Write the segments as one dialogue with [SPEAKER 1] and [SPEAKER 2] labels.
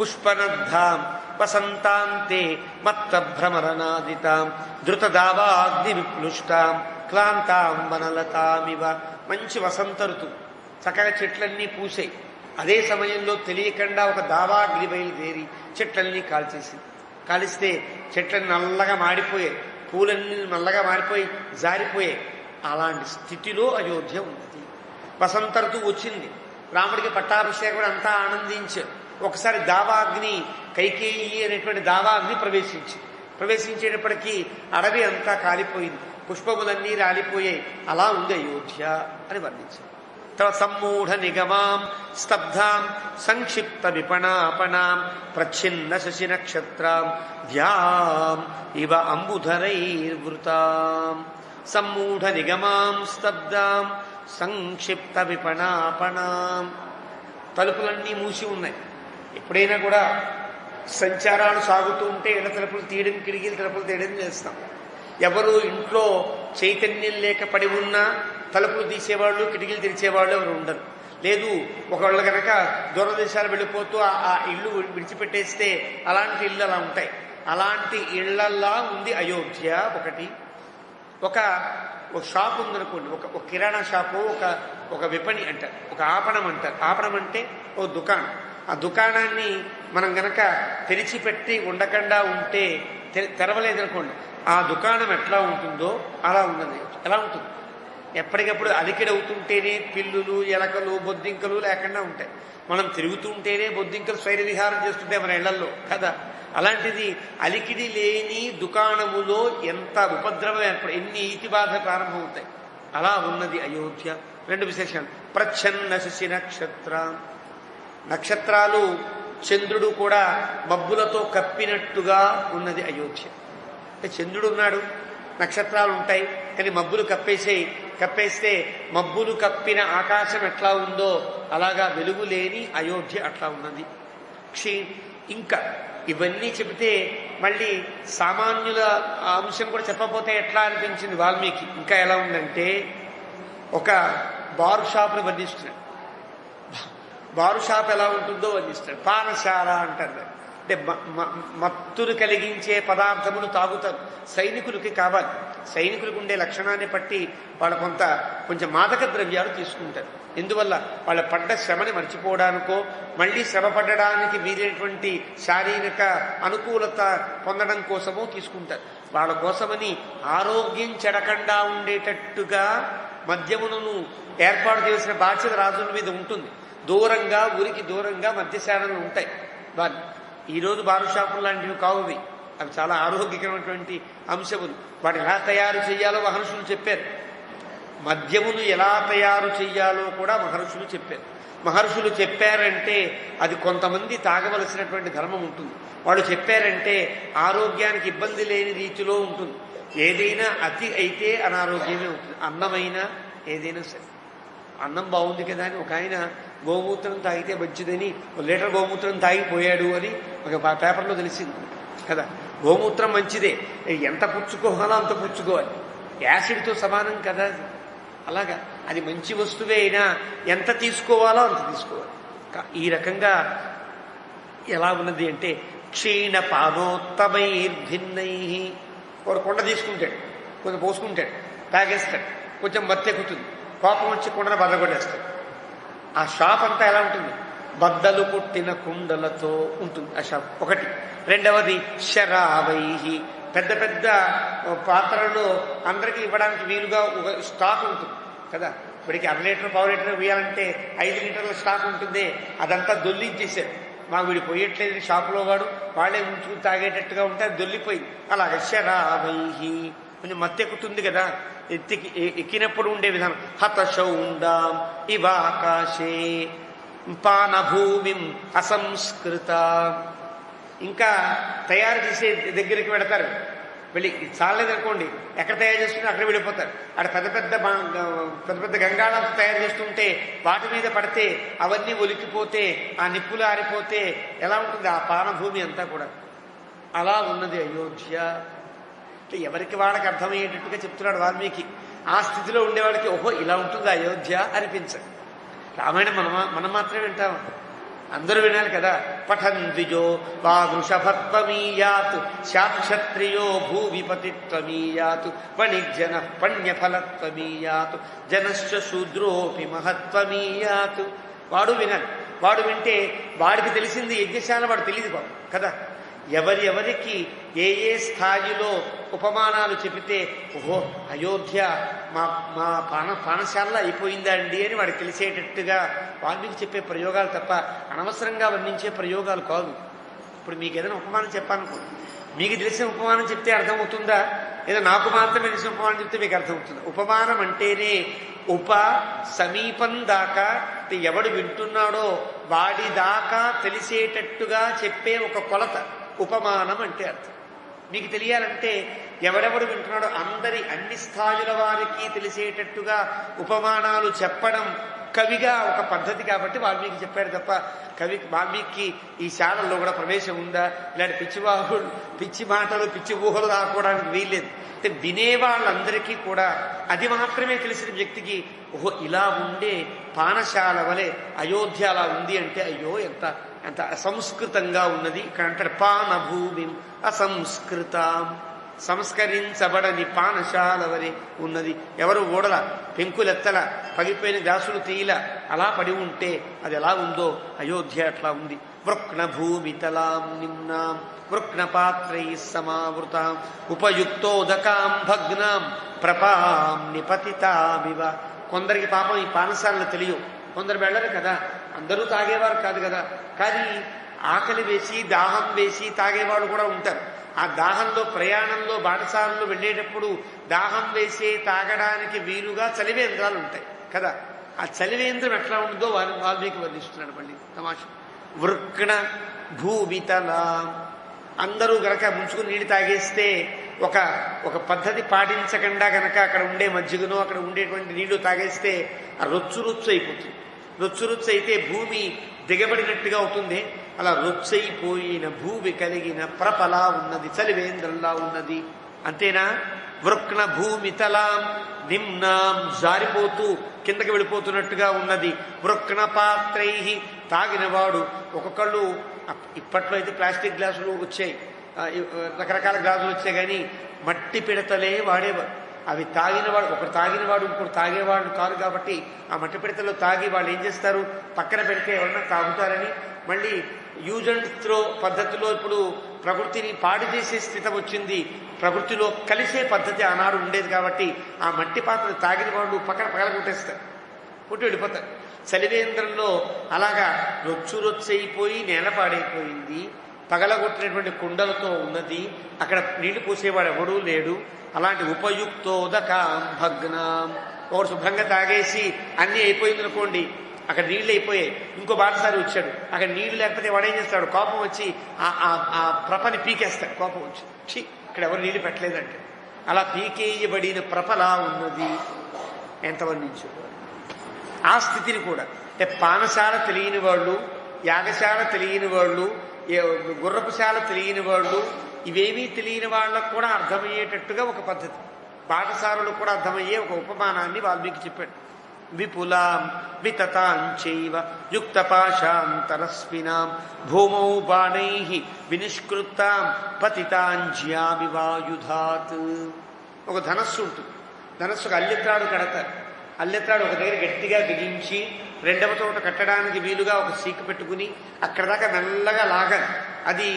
[SPEAKER 1] పుష్పనద్ధాం వసంతాంతే మత్తభ్రమరనాదితాం ధృతదావాగ్ని విప్లుష్టాం క్లాంతాం వనలతామివ. మంచి వసంత ఋతువు, చక్కగా చెట్లన్నీ పూసాయి. అదే సమయంలో తెలియకుండా ఒక దావాగ్ని బయలుదేరి చెట్లన్నీ కాల్చేసింది. కాలిస్తే చెట్లన్నీ నల్లగా మాడిపోయాయి, పూలన్నీ నల్లగా మారిపోయి జారిపోయాయి. అలాంటి స్థితిలో అయోధ్య ఉన్నది. వసంత ఋతువు వచ్చింది, రాముడికి పట్టాభిషేకం అంతా ఆనందించారు. ఒకసారి దావాగ్ని, కైకేయి అనేటువంటి దావాగ్ని ప్రవేశించేటప్పటికీ అడవి అంతా కాలిపోయింది, పుష్పములన్నీ రాలిపోయాయి. అలా ఉంది అయోధ్య అని వర్ణించారు. తర్వాత సమ్మూఢ నిగమాం స్తబ్ధాం సంక్షిప్త విపణాపణాం ప్రచ్ఛిన్న శశి నక్షత్రాం ధ్యాం ఇవ అంబుధరైర్వృతాం. సమ్మూఢ నిగమాం స్తబ్ధాం సంక్షిప్త విపణాపణాం. తలుపులన్నీ మూసి ఉన్నాయి. ఎప్పుడైనా కూడా సంచారాలు సాగుతూ ఉంటే ఇళ్ల తలుపులు తీయడం, కిటికీల తలుపులు తీయడం చేస్తాం. ఎవరు ఇంట్లో చైతన్యం లేక పడి ఉన్నా తలుపులు తీసేవాళ్ళు, కిటికీలు తెరిచేవాళ్ళు ఎవరు ఉండరు. లేదు, ఒకళ్ళు కనుక దూరదేశాలు వెళ్ళిపోతూ ఆ ఇల్లు విడిచిపెట్టేస్తే అలాంటి ఇళ్ళు అలా ఉంటాయి. అలాంటి ఇళ్లల్లా ఉంది అయోధ్య. ఒకటి, ఒక షాప్ ఉందనుకోండి, ఒక కిరాణా షాపు, ఒక విపణి అంటారు, ఒక ఆపణం అంటారు. ఆపణం అంటే ఓ దుకాణం. ఆ దుకాణాన్ని మనం గనక తెరిచిపెట్టి ఉండకుండా ఉంటే, తెరవలేదనుకోండి, ఆ దుకాణం ఎట్లా ఉంటుందో అలా ఉన్నది. ఎలా ఉంటుంది? ఎప్పటికప్పుడు అలికిడి అవుతుంటేనే పిల్లులు, ఎలకలు, బొద్దింకలు లేకుండా ఉంటాయి. మనం తిరుగుతుంటేనే బొద్దింకలు స్వైర విహారం చేస్తుంటాయి మన ఇళ్లల్లో కదా. అలాంటిది అలికిడి లేని దుకాణములో ఎంత ఉపద్రవం ఏర్పడి ఎన్ని ఈతి బాధ ప్రారంభమవుతాయి. అలా ఉన్నది అయోధ్య. రెండు విశేషాలు. ప్రచ్ఛన్న శశి నక్షత్రం. నక్షత్రాలు, చంద్రుడు కూడా మబ్బులతో కప్పినట్టుగా ఉన్నది అయోధ్య. చంద్రుడు ఉన్నాడు, నక్షత్రాలు ఉంటాయి, కానీ మబ్బులు కప్పేస్తే మబ్బులు కప్పిన ఆకాశం ఎట్లా ఉందో అలాగా వెలుగు లేని అయోధ్య అట్లా ఉన్నది. ఇంకా ఇవన్నీ చెబితే మళ్ళీ సామాన్యుల అంశం కూడా చెప్పకపోతే ఎట్లా అనిపించింది వాల్మీకి. ఇంకా ఎలా ఉందంటే, ఒక బారు షాప్ని వర్ణిస్తున్నాడు. బారు షాప్ ఎలా ఉంటుందో వర్ణిస్తాడు. పానశాల అంటారు. అంటే మత్తును కలిగించే పదార్థములు తాగుతారు. సైనికులకి కావాలి. సైనికులకు ఉండే లక్షణాన్ని బట్టి వాళ్ళు కొంచెం మాదక ద్రవ్యాలు తీసుకుంటారు. ఎందువల్ల? వాళ్ళ పడ్డ శ్రమని మర్చిపోవడానికో, మళ్ళీ శ్రమ పడడానికి వీలైనటువంటి శారీరక అనుకూలత పొందడం కోసమో తీసుకుంటారు. వాళ్ళ కోసమని ఆరోగ్యం చెడకుండా ఉండేటట్టుగా మద్యములను ఏర్పాటు చేసిన బాధ్యత రాజుల మీద ఉంటుంది. దూరంగా, ఊరికి దూరంగా మద్యశాలలు ఉంటాయి. వాళ్ళు ఈరోజు బారు షాపులు లాంటివి కావువి. అవి చాలా ఆరోగ్యకరమైనటువంటి అంశములు. వాటిని ఎలా తయారు చేయాలో మహర్షులు చెప్పారు. మద్యమును ఎలా తయారు చేయాలో కూడా మహర్షులు చెప్పారు. మహర్షులు చెప్పారంటే అది కొంతమంది తాగవలసినటువంటి ధర్మం ఉంటుంది. వాళ్ళు చెప్పారంటే ఆరోగ్యానికి ఇబ్బంది లేని రీతిలో ఉంటుంది. ఏదైనా అతి అయితే అనారోగ్యమే ఉంటుంది. అన్నమైనా ఏదైనా సరే. అన్నం బాగుంది కదా అని ఒక ఆయన గోమూత్రం తాగితే మంచిదని 1 లీటర్ గోమూత్రం తాగిపోయాడు అని ఒక పేపర్లో తెలిసింది కదా. గోమూత్రం మంచిదే, ఎంత పుచ్చుకోవాలో అంత పుచ్చుకోవాలి. యాసిడ్తో సమానం కదా. అలాగా అది మంచి వస్తువే అయినా ఎంత తీసుకోవాలో అంత తీసుకోవాలి. ఈ రకంగా ఎలా ఉన్నది అంటే, క్షీణ పానోత్తమైర్భిన్నై. ఒక కొండ తీసుకుంటాడు, కొంచెం పోసుకుంటాడు, తాగేస్తాడు, కొంచెం మత్తెక్కుతుంది, కోపం వచ్చి కుండను బద్దగొట్టేస్తాడు. ఆ షాప్ అంతా ఎలా ఉంటుంది? బద్దలు కొట్టిన కుండలతో ఉంటుంది ఆ షాప్. ఒకటి. రెండవది శరావై. పెద్ద పెద్ద పాత్రలో అందరికీ ఇవ్వడానికి వీలుగా ఒక స్టాక్ ఉంటుంది కదా. ఇప్పటికి 1/2 లీటర్ 1/4 లీటర్ వేయాలంటే 5 లీటర్ల స్టాక్ ఉంటుంది. అదంతా దొల్లించేశారు. మాకు వీడు పోయట్లేదు షాపులో, వాళ్ళే ఉంచుకుని తాగేటట్టుగా ఉంటే అది దొల్లిపోయింది. అలాగే శరావై. కొంచెం మత్తెక్కుతుంది కదా, ఎక్కినప్పుడు ఉండే విధానం. హతశౌండాం ఇవాకాశే పానభూమిం అసంస్కృత. ఇంకా తయారు చేసే దగ్గరికి పెడతారు. వెళ్ళి చాలేదనుకోండి, ఎక్కడ తయారు చేస్తుంటే అక్కడ వెళ్ళిపోతారు. అక్కడ పెద్ద పెద్ద గంగాళాలు తయారు చేస్తుంటే వాటి మీద పడితే అవన్నీ ఒలికిపోతే, ఆ నిప్పులు ఆరిపోతే ఎలా ఉంటుంది ఆ పానభూమి అంతా కూడా. అలా ఉన్నది అయోధ్య. ఎవరికి వాళ్ళకి అర్థమయ్యేటట్టుగా చెప్తున్నాడు వాల్మీకి. ఆ స్థితిలో ఉండేవాడికి ఓహో ఇలా ఉంటుంది అయోధ్య అనిపించదు. రామాయణం మనం మాత్రమే వింటాం. అందరూ వినాలి కదా. పఠన్ ద్విజో వా వృషభత్వమీయాత్ శాక్షత్రియో భూవిపతిత్వమీయాత్ వణిజ్జన పణ్యఫలత్వమీయాత్ జనశ్చ శూద్రోపి మహత్వమీయాత్. వాడు వినాలి. వాడు వింటే వాడికి తెలిసింది యజ్ఞశాల వాడు తెలియదు బాబు కదా. ఎవరికి ఏ ఏ స్థాయిలో ఉపమానాలు చెబితే ఓహో అయోధ్య మా మా పానశాలలో అయిపోయిందా అండి అని వాడికి తెలిసేటట్టుగా వాల్మీకి చెప్పే ప్రయోగాలు తప్ప అనవసరంగా వర్ణించే ప్రయోగాలు కాదు. ఇప్పుడు మీకు ఏదైనా ఉపమానం చెప్పాలనుకో, మీకు తెలిసిన ఉపమానం చెప్తే అర్థమవుతుందా, ఏదో నాకు మాత్రమే తెలిసిన ఉపమానం చెప్తే మీకు అర్థమవుతుందా? ఉపమానం అంటేనే సమీపం దాకా ఎవడు వింటున్నాడో వాడి దాకా తెలిసేటట్టుగా చెప్పే ఒక కొలత ఉపమానం అంటే అర్థం. మీకు తెలియాలంటే ఎవడెవడు వింటున్నాడో అన్ని స్థాయిల వారికి తెలిసేటట్టుగా ఉపమానాలు చెప్పడం కవిగా ఒక పద్ధతి కాబట్టి వాల్మీకి చెప్పాడు తప్ప వాల్మీకి ఈ శాలల్లో కూడా ప్రవేశం ఉందా, ఇలాంటి పిచ్చి మాటలు పిచ్చి ఊహలు రాకపోవడానికి వీల్లేదు. అంటే వినేవాళ్ళందరికీ కూడా అది మాత్రమే తెలిసిన వ్యక్తికి ఓహో ఇలా ఉండే పానశాల వలె అయోధ్య అలా ఉంది అంటే అయ్యో ఎంత ఎంత అసంస్కృతంగా ఉన్నది. ఇక్కడ అంటాడు పానభూమి అసంస్కృతం, సంస్కరించబడని పానశాల వలె ఉన్నది. ఎవరు ఓడల పెంకులెత్తల పగిపోయిన దాసులు తీయల అలా పడి ఉంటే అది ఎలా ఉందో అయోధ్య అట్లా ఉంది. వృక్ణ భూమితలాం నిమ్నాం వృక్ణ పాత్రై సమావృతాం ఉపయుక్తోదకాం భగ్నాం ప్రపాం నిపతితామివ. కొందరికి పాపం ఈ పానశాలలు తెలియవు, కొందరు వెళ్ళరు కదా, అందరూ తాగేవారు కాదు కదా. కానీ ఆకలి వేసి దాహం వేసి తాగేవాళ్ళు కూడా ఉంటారు. ఆ దాహంలో ప్రయాణంలో బాటసాలలో వెళ్ళేటప్పుడు దాహం వేసే తాగడానికి వీలుగా చలివేంద్రాలు ఉంటాయి కదా. ఆ చలివేంద్రం ఎట్లా ఉందో వాల్మీకి వర్ణిస్తున్నాడు. మళ్ళీ తమాష వృక్ణ భూమితలా, అందరూ గనక ముంచుకుని నీళ్ళు తాగేస్తే ఒక పద్ధతి పాటించకుండా గనక అక్కడ ఉండే మజ్జిగను అక్కడ ఉండేటువంటి నీళ్లు తాగేస్తే ఆ రొచ్చు అయిపోతుంది. రొచ్చు అయితే భూమి దిగబడినట్టుగా అవుతుంది. అలా రొచ్చైపోయిన భూమి కలిగిన ప్రపలా ఉన్నది, చలివేంద్రంలా ఉన్నది. అంతేనా? వృక్ణ భూమితలాం నిమ్నాం, జారిపోతూ కిందకి వెళ్ళిపోతున్నట్టుగా ఉన్నది. వృక్ణ పాత్రై, తాగినవాడు ఒక్కొక్కళ్ళు ఇప్పట్లో అయితే ప్లాస్టిక్ గ్లాసులు వచ్చాయి, రకరకాల గ్లాసులు వచ్చాయి, కానీ మట్టి పిడతలే వాడేవారు. అవి తాగినవాడు ఒకరు తాగినవాడు ఇంకోటి తాగేవాడు కాదు కాబట్టి ఆ మట్టి పిడతలో తాగి వాళ్ళు ఏం చేస్తారు, పక్కన పెడితే ఎవరన్నా తాగుతారని మళ్ళీ యూజ్ అండ్ త్రో పద్ధతిలో ఇప్పుడు ప్రకృతిని పాడు చేసే స్థితి వచ్చింది. ప్రకృతిలో కలిసే పద్ధతి ఆనాడు ఉండేది కాబట్టి ఆ మట్టి పాత్రలు తాగిన వాళ్ళు పక్కన పగలగొట్టేస్తారు, కొట్టి వెళ్ళిపోతారు. చలివేంద్రంలో అలాగా రొచ్చైపోయి నేల పాడైపోయింది, పగలగొట్టినటువంటి కుండలతో ఉన్నది. అక్కడ నీళ్లు పోసేవాడు ఎవడూ లేడు. అలాంటి ఉపయుక్తోదకాం భగ్నాం, ఒకడు శుభ్రంగా తాగేసి అన్నీ అయిపోయింది అనుకోండి, అక్కడ నీళ్లు అయిపోయాయి, ఇంకో బాటసారి వచ్చాడు, అక్కడ నీళ్లు లేకపోతే వాడేం చేస్తాడు, కోపం వచ్చి ఆ ప్రపని పీకేస్తాడు. కోపం వచ్చి ఇక్కడ ఎవరు నీళ్లు పెట్టలేదంటే అలా పీకేయబడిన ప్రపలా ఉన్నది. ఎంత వర్ణించు ఆ స్థితిని కూడా. అంటే పానశాల తెలియని వాళ్ళు, యాగశాల తెలియని వాళ్ళు, గుర్రపుశాల తెలియని వాళ్ళు, ఇవేమీ తెలియని వాళ్ళకు కూడా అర్థమయ్యేటట్టుగా ఒక పద్ధతి, పాఠశాలలు కూడా అర్థమయ్యే ఒక ఉపమానాన్ని వాల్మీకి చెప్పాడు. విపులాం వితతాంచైవ యుక్తపాశాంతరస్మినాం భూమౌ బాణైః వినిష్కృతాం పతితాంజ్యామివాయుధాత్. ఒక ధనస్సు ఉంటుంది, ధనస్సుకు అల్లెత్రాడు కడతారు. అల్లెత్రాడు ఒక దగ్గర గట్టిగా బిగించి రెండవ చోట కట్టడానికి వీలుగా ఒక సీకు పెట్టుకుని అక్కడ దాకా మెల్లగా లాగాలి. అది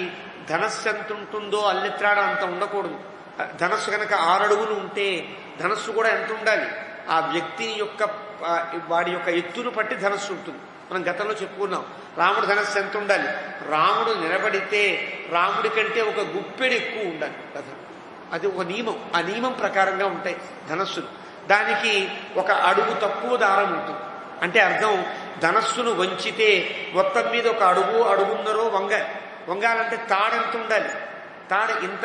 [SPEAKER 1] ధనస్సు ఎంత ఉంటుందో అల్లెత్రాడు అంత ఉండకూడదు. ధనస్సు కనుక 6 అడుగులు ఉంటే ధనస్సు కూడా ఎంత ఉండాలి, ఆ వ్యక్తిని యొక్క వాడి యొక్క ఎత్తును బట్టి ధనస్సు ఉంటుంది. మనం గతంలో చెప్పుకున్నాం రాముడు ధనస్సు ఎంత ఉండాలి, రాముడు నిలబడితే రాముడి కంటే ఒక గుప్పెడు ఎక్కువ ఉండాలి రథం. అది ఒక నియమం, ఆ నియమం ప్రకారంగా ఉంటాయి ధనస్సులు. దానికి 1 అడుగు తక్కువ దారం ఉంటుంది. అంటే అర్థం ధనస్సును వంచితే మొత్తం మీద 1 అడుగు అడుగున్నరో వంగాలంటే తాడు ఎంత ఉండాలి, తాడు ఇంత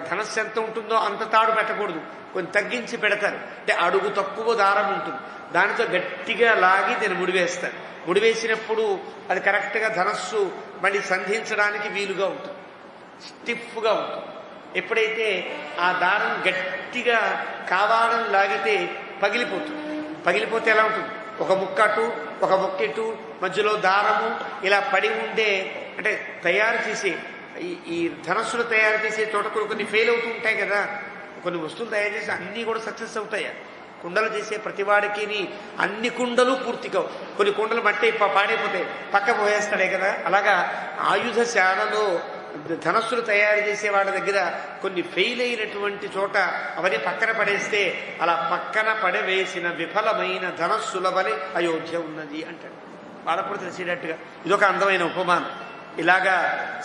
[SPEAKER 1] ధనస్సు ఎంత ఉంటుందో అంత తాడు పెట్టకూడదు, కొంచెం తగ్గించి పెడతారు. అంటే అడుగు తక్కువ దారం ఉంటుంది, దానితో గట్టిగా లాగి దీన్ని ముడివేస్తారు. ముడివేసినప్పుడు అది కరెక్ట్గా ధనస్సు మళ్ళీ సంధించడానికి వీలుగా ఉంటుంది, స్టిఫ్గా ఉంటుంది. ఎప్పుడైతే ఆ దారం గట్టిగా కావాలని లాగితే పగిలిపోతుంది. పగిలిపోతే ఎలా ఉంటుంది, ఒక ముక్క అటు ఒక ముక్క ఇటు మధ్యలో దారము ఇలా పడి ఉండే, అంటే తయారు చేసే ఈ ధనస్సులు తయారు చేసే చోట కొన్ని ఫెయిల్ అవుతూ ఉంటాయి కదా. కొన్ని వస్తువులు తయారు చేసి అన్నీ కూడా సక్సెస్ అవుతాయి. కుండలు చేసే ప్రతివాడికి అన్ని కుండలు పూర్తిగా, కొన్ని కుండలు మట్టి పాడైపోతాయి, పక్క పోయేస్తాడే కదా. అలాగా ఆయుధశాలలో ధనస్సులు తయారు చేసే వాళ్ళ దగ్గర కొన్ని ఫెయిల్ అయినటువంటి చోట అవన్నీ పక్కన పడేస్తే అలా పక్కన పడవేసిన విఫలమైన ధనస్సుల వలె అయోధ్య ఉన్నది అంటాడు. వాళ్ళప్పుడు తెలిసేటట్టుగా ఇదొక అందమైన ఉపమానం. ఇలాగా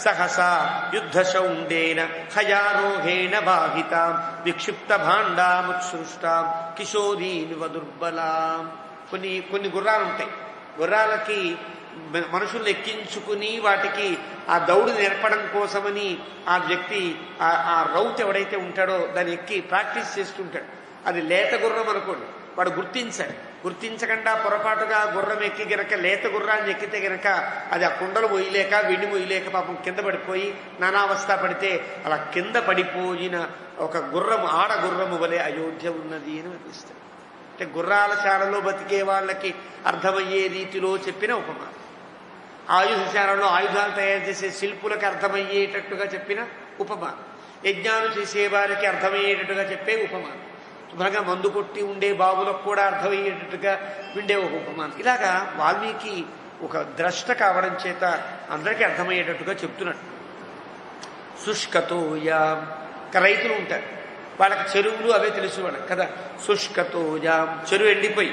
[SPEAKER 1] సహసా యుద్ధశౌండేన హయారోహేణ బాధితాం విక్షిప్త భాండాముత్సృష్టాం కిశోరీనివ దుర్బలాం. కొన్ని గుర్రాలు ఉంటాయి. గుర్రాలకి మనుషుల్ని ఎక్కించుకుని వాటికి ఆ దౌడు నేర్పడం కోసమని ఆ వ్యక్తి ఆ రౌత్ ఎవడైతే ఉంటాడో దాన్ని ఎక్కి ప్రాక్టీస్ చేస్తుంటాడు. అది లేత గుర్రం అనుకోండి, వాడు గుర్తించకుండా పొరపాటుగా గుర్రం ఎక్కి గనక లేత గుర్రాన్ని ఎక్కితే గనక అది ఆ కుండలు మొయ్యలేక వెండి మొయ్యలేక పాపం కింద పడిపోయి నానావస్థ పడితే అలా కింద పడిపోయిన ఒక గుర్రము, ఆడ గుర్రము వలె అయోధ్య ఉన్నది అని అనిపిస్తుంది. అంటే గుర్రాల శాలలో బతికే వాళ్ళకి అర్థమయ్యే రీతిలో చెప్పిన ఉపమానం. ఆయుధశాలలో ఆయుధాలు తయారు చేసే శిల్పులకు అర్థమయ్యేటట్టుగా చెప్పిన ఉపమానం. యజ్ఞాలు చేసేవారికి అర్థమయ్యేటట్టుగా చెప్పే ఉపమానం. శుభ్రంగా మందు కొట్టి ఉండే బాబులకు కూడా అర్థమయ్యేటట్టుగా ఉండే ఒక ఉపమానం. ఇలాగా వాల్మీకి ఒక ద్రష్ట కావడం చేత అందరికీ అర్థమయ్యేటట్టుగా చెప్తున్నాడు. శుష్కతోయా, రైతులు ఉంటారు, వాళ్ళకి చెరువులు అవే తెలుసు వాళ్ళకి కదా. శుష్కతోయాం, చెరువు ఎండిపోయి,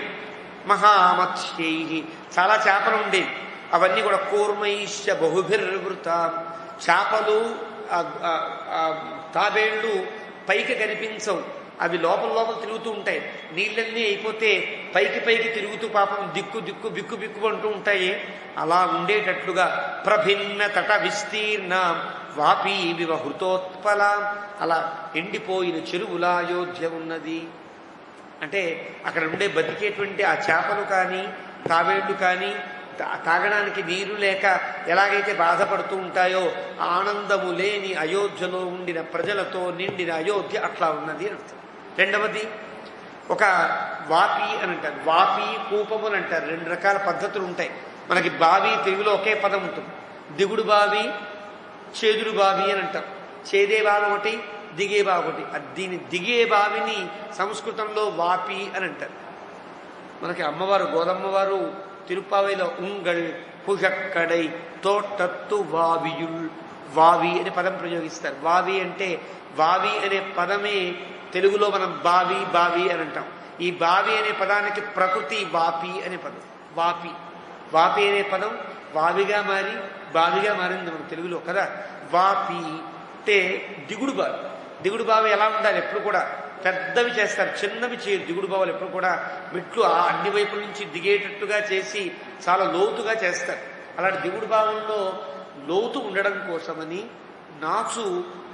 [SPEAKER 1] మహామత్స్యై, చాలా చేపలు ఉండేవి, అవన్నీ కూడా కూర్మైశ్చ బహుభిర్వృతాం, చేపలు తాబేళ్లు పైకి కనిపించవు, అవి లోపల తిరుగుతూ ఉంటాయి. నీళ్ళన్నీ అయిపోతే పైకి తిరుగుతూ పాపం బిక్కు అంటూ ఉంటాయి. అలా ఉండేటట్లుగా ప్రభిన్న తట విస్తీర్ణ వాపీ వివహృతోత్పలాం, అలా ఎండిపోయిన చెరువులా అయోధ్య ఉన్నది. అంటే అక్కడ ఉండే బతికేటువంటి ఆ చేపలు కానీ తాబేళ్లు కానీ తాగడానికి నీరు లేక ఎలాగైతే బాధపడుతూ ఉంటాయో ఆనందము లేని అయోధ్యలో ఉండిన ప్రజలతో నిండిన అయోధ్య అట్లా ఉన్నది అని అర్థం. రెండవది ఒక వాపి అని అంటారు, వాపి కూపములు అంటారు. రెండు రకాల పద్ధతులు ఉంటాయి మనకి. బావి తెలుగులో ఒకే పదం ఉంటుంది, దిగుడు బావి, చేదుడు బావి అని అంటారు. చేదే బావి ఒకటి, దిగే బావి ఒకటి. దీని దిగే బావిని సంస్కృతంలో వాపి అని అంటారు. మనకి అమ్మవారు గోదమ్మవారు తిరుప్పావైలో ఉంగళ్ పుషక్కడై తోటత్తు వావియుల్, వావి అనే పదం ప్రయోగిస్తారు. వావి అంటే, వావి అనే పదమే తెలుగులో మనం బావి అని అంటాం. ఈ బావి అనే పదానికి ప్రకృతి వాపి అనే పదం. వాపి అనే పదం వావిగా మారి బావిగా మారింది మన తెలుగులో కదా. వాపి అంటే దిగుడు బావి ఎలా ఉండాలి? ఎప్పుడు కూడా పెద్దవి చేస్తారు, చిన్నవి చేయరు. దిగుడు బావులు ఎప్పుడు కూడా మెట్లు అన్ని వైపుల నుంచి దిగేటట్టుగా చేసి చాలా లోతుగా చేస్తారు. అలాంటి దిగుడు బావుల్లో లోతు ఉండడం కోసమని, నాచు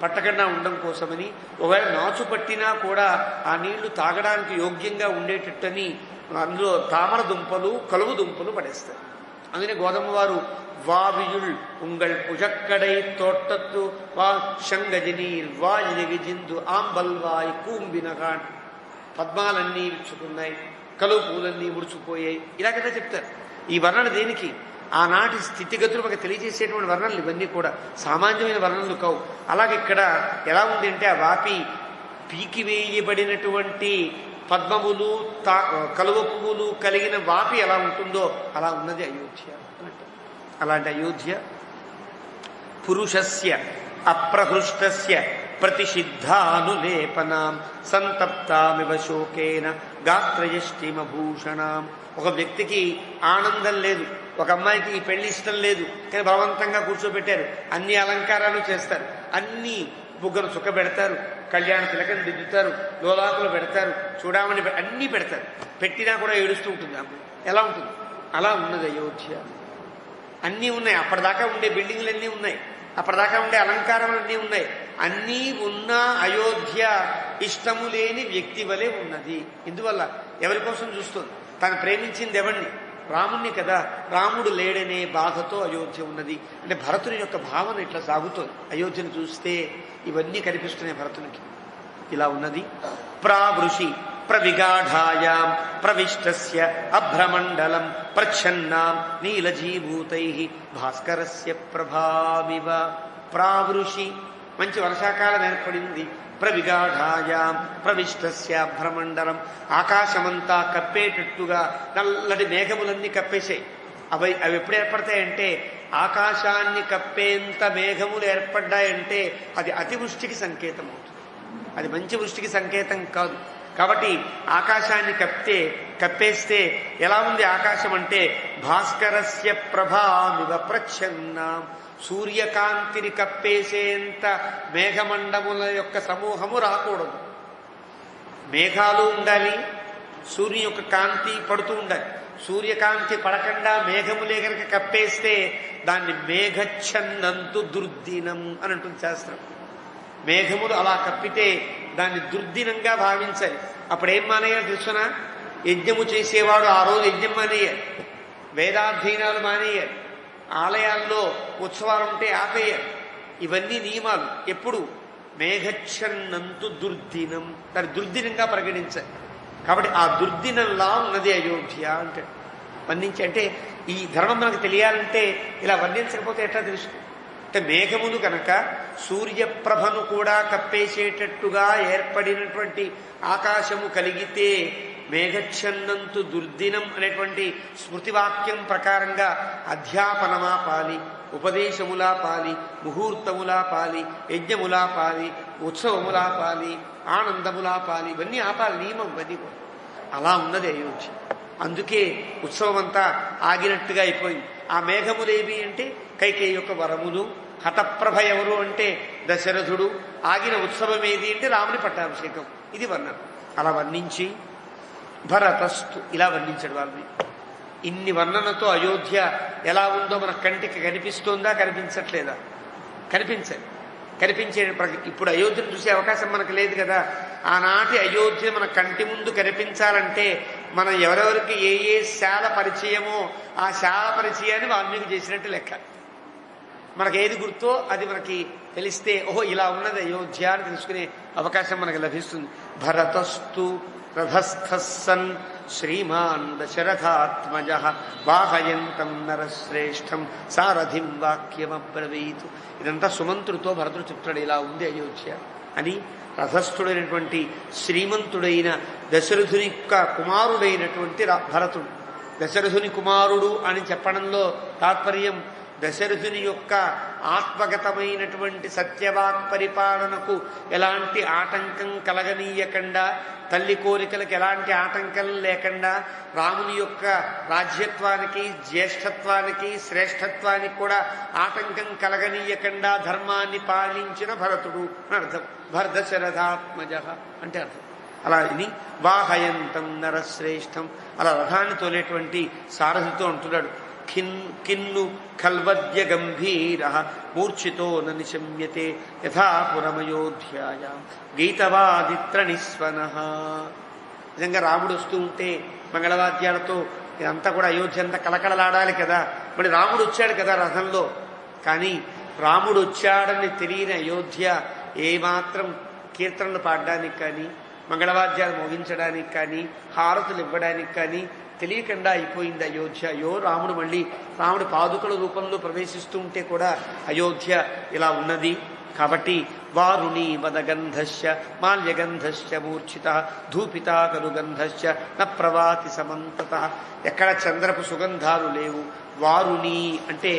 [SPEAKER 1] పట్టకుండా ఉండడం కోసమని, ఒకవేళ నాచు పట్టినా కూడా ఆ నీళ్లు తాగడానికి యోగ్యంగా ఉండేటట్టని అందులో తామర దుంపలు, కలువు దుంపలు పడేస్తారు. అందుకనే గోదమ్మ వారు వావియుల్ ఉంగళ్ పుజక్కడై తోటత్తు వా శంగజనీర్ వాయిగి జిందు ఆంబల్వాయి కూంబినగాన్, పద్మాలన్నీ విచ్చుకున్నాయి, కలువు పూలన్నీ ముడుచుకుపోయాయి, ఇలా కదా చెప్తారు. ఈ వర్ణన దేనికి? ఆనాటి స్థితిగతులు మనకు తెలియజేసేటువంటి వర్ణనలు ఇవన్నీ కూడా సామాన్యమైన వర్ణనలు కావు. అలాగే ఇక్కడ ఎలా ఉంది అంటే, ఆ వాపి పీకివేయబడినటువంటి పద్మములు కలువ పువ్వులు కలిగిన వాపి ఎలా ఉంటుందో అలా ఉన్నది అయోధ్య. అలాంటి అయోధ్య పురుషస్య అప్రహృష్టస్య ప్రతిషిద్ధానులేపనాం సంతప్తామివ శోకేన గాత్రయష్టిమభూషణాం. ఒక వ్యక్తికి ఆనందం లేదు, ఒక అమ్మాయికి ఈ పెళ్లి ఇష్టం లేదు, కానీ బలవంతంగా కూర్చోబెట్టారు, అన్ని అలంకారాలు చేస్తారు, అన్ని బుగ్గను చుక్క పెడతారు, కళ్యాణ తిలకను దిద్దుతారు, లోలాకులు పెడతారు, చూడమని అన్నీ పెడతారు. పెట్టినా కూడా ఏడుస్తూ ఉంటుంది అమ్మాయి. ఎలా ఉంటుంది? అలా ఉన్నది అయోధ్య. అన్నీ ఉన్నాయి, అప్పటిదాకా ఉండే బిల్డింగ్లన్నీ ఉన్నాయి, అప్పటిదాకా ఉండే అలంకారాలన్నీ ఉన్నాయి. అన్నీ ఉన్న అయోధ్య ఇష్టము లేని వ్యక్తి వలె ఉన్నది. ఇందువల్ల ఎవరి కోసం చూస్తుంది? తను ప్రేమించింది ఎవరిని? రాముణ్ణి కదా. రాముడు లేడనే బాధతో అయోధ్య ఉన్నది. అంటే భరతుని యొక్క భావన ఇట్లా సాగుతోంది. అయోధ్యను చూస్తే ఇవన్నీ కనిపిస్తున్నాయి భరతునికి. ఇలా ఉన్నది. ప్రావృషి ప్రవిగాఢాయాం ప్రవిష్టస్య అభ్రమండలం ప్రచ్ఛన్నాం నీలజీభూతై భాస్కరస్య ప్రభావివ. ప్రావృషి, మంచి వర్షాకాలం ఏర్పడింది. ప్రవిగాఢాయాం ప్రవిష్టస్య భ్రమండలం, ఆకాశమంతా కప్పేటట్టుగా నల్లటి మేఘములన్నీ కప్పేశాయి. అవి ఎప్పుడు ఏర్పడతాయంటే ఆకాశాన్ని కప్పేంత మేఘములు ఏర్పడ్డాయంటే అది అతివృష్టికి సంకేతం అవుతుంది. అది మంచి వృష్టికి సంకేతం కాదు. కాబట్టి ఆకాశాన్ని కప్పేస్తే ఎలా ఉంది ఆకాశం అంటే భాస్కరస్య ప్రభామివ ప్రచ్ఛన్నాం, సూర్యకాంతిని కప్పేసేంత మేఘమండముల యొక్క సమూహము రాకూడదు. మేఘాలు ఉండాలి, సూర్యుని యొక్క కాంతి పడుతూ ఉండాలి. సూర్యకాంతి పడకుండా మేఘములే కనుక కప్పేస్తే దాన్ని మేఘఛన్నంతు దుర్దినం అని అంటుంది శాస్త్రం. మేఘములు అలా కప్పితే దాన్ని దుర్దినంగా భావించాలి. అప్పుడేం మానేయాలి తెలుసున? యజ్ఞము చేసేవాడు ఆ రోజు యజ్ఞం మానేయాలి, వేదాధ్యయనాలు మానేయాలి, ఆలయాల్లో ఉత్సవాలు ఉంటే ఆపేయాలి. ఇవన్నీ నియమాలు. ఎప్పుడు? మేఘఛన్నంతు దుర్దినం, దాన్ని దుర్దినంగా పరిగణించాలి. కాబట్టి ఆ దుర్దినంలా ఉన్నది అయోధ్య అంటే వర్ణించి. అంటే ఈ ధర్మం మనకు తెలియాలంటే ఇలా వర్ణించకపోతే ఎట్లా తెలుసు అంటే మేఘములు కనుక సూర్యప్రభను కూడా కప్పేసేటట్టుగా ఏర్పడినటువంటి ఆకాశము కలిగితే మేఘఛన్నంతు దుర్దినం అనేటువంటి స్మృతివాక్యం ప్రకారంగా అధ్యాపనమా పాలి, ఉపదేశములా పాలి, ముహూర్తములా పాలి, యజ్ఞములా పాలి, ఉత్సవములా పాలి, ఆనందములా పాలి, ఇవన్నీ ఆపాలి, నియమం ఇవన్నీ కూడా. అలా ఉన్నది అయోధ్య. అందుకే ఉత్సవం అంతా ఆగినట్టుగా అయిపోయింది. ఆ మేఘములేవి అంటే కైకేయి యొక్క వరములు. హతప్రభ ఎవరు అంటే దశరథుడు. ఆగిన ఉత్సవం ఏది అంటే రాముని పట్టాభిషేకం. ఇది వర్ణన. అలా వర్ణించి భరతస్తు ఇలా వర్ణించాడు వాళ్ళని. ఇన్ని వర్ణనతో అయోధ్య ఎలా ఉందో మన కంటికి కనిపిస్తోందా, కనిపించట్లేదా? కనిపించే ఇప్పుడు అయోధ్యను చూసే అవకాశం మనకు లేదు కదా. ఆనాటి అయోధ్య మన కంటి ముందు కనిపించాలంటే మనం ఎవరెవరికి ఏ శాల పరిచయమో ఆ శాల పరిచయాన్ని వాల్మీకి చేసినట్టు లెక్క. మనకు ఏది గుర్తో అది మనకి తెలిస్తే ఓహో ఇలా ఉన్నది అయోధ్య అని తెలుసుకునే అవకాశం మనకు లభిస్తుంది. భరతస్తు రథస్థస్సన్ శ్రీమాన్ దశరథాత్మజ వాహయంతం నరశ్రేష్టం సారథిం వాక్యమబ్రవీతు. ఇదంతా సుమంతుడితో భరతుడు చెప్తాడు, ఇలా ఉంది అయోధ్య అని. రథస్థుడైనటువంటి శ్రీమంతుడైన దశరథుని యొక్క కుమారుడైనటువంటి భరతుడు. దశరథుని కుమారుడు అని చెప్పడంలో తాత్పర్యం దశరథుని యొక్క ఆత్మగతమైనటువంటి సత్యవాక్ పరిపాలనకు ఎలాంటి ఆటంకం కలగనీయకుండా, తల్లి కోరికలకు ఎలాంటి ఆటంకం లేకుండా, రాముని యొక్క రాజ్యత్వానికి, జ్యేష్ఠత్వానికి, శ్రేష్ఠత్వానికి కూడా ఆటంకం కలగనీయకుండా ధర్మాన్ని పాలించిన భరతుడు అని అర్థం. భరదశరథాత్మజ అంటే అర్థం. అలా ఇది వాహయంతం నరశ్రేష్టం, అలా రథాన్ని తోలేటువంటి సారథితో అంటున్నాడు. కిన్ను కల్వద్య గంభీర మూర్ఛితో నిశమ్యతే యథాపురమయోధ్యాయాం గీతవాదిత్ర నిస్వనః. నిజంగా రాముడు వస్తూ ఉంటే మంగళవాద్యాలతో ఇదంతా కూడా అయోధ్య అంతా కలకలలాడాలి కదా. మరి రాముడు వచ్చాడు కదా రథంలో. కానీ రాముడు వచ్చాడని తెలియని అయోధ్య ఏమాత్రం కీర్తనలు పాడడానికి కానీ, మంగళవాద్యాలు మోగించడానికి కానీ, హారతులు ఇవ్వడానికి కానీ తెలియకుండా అయిపోయింది అయోధ్య. అయ్యో రాముడు మళ్ళీ రాముడి పాదుకల రూపంలో ప్రవేశిస్తూ ఉంటే కూడా అయోధ్య ఇలా ఉన్నది. కాబట్టి వారుణీ వదగంధశ్చ మాల్యగంధశ్చ మూర్ఛిత ధూపితా కరుగంధశ్చ న ప్రవాతి సమంతత. ఎక్కడ చంద్రపు సుగంధాలు లేవు. వారుణి అంటే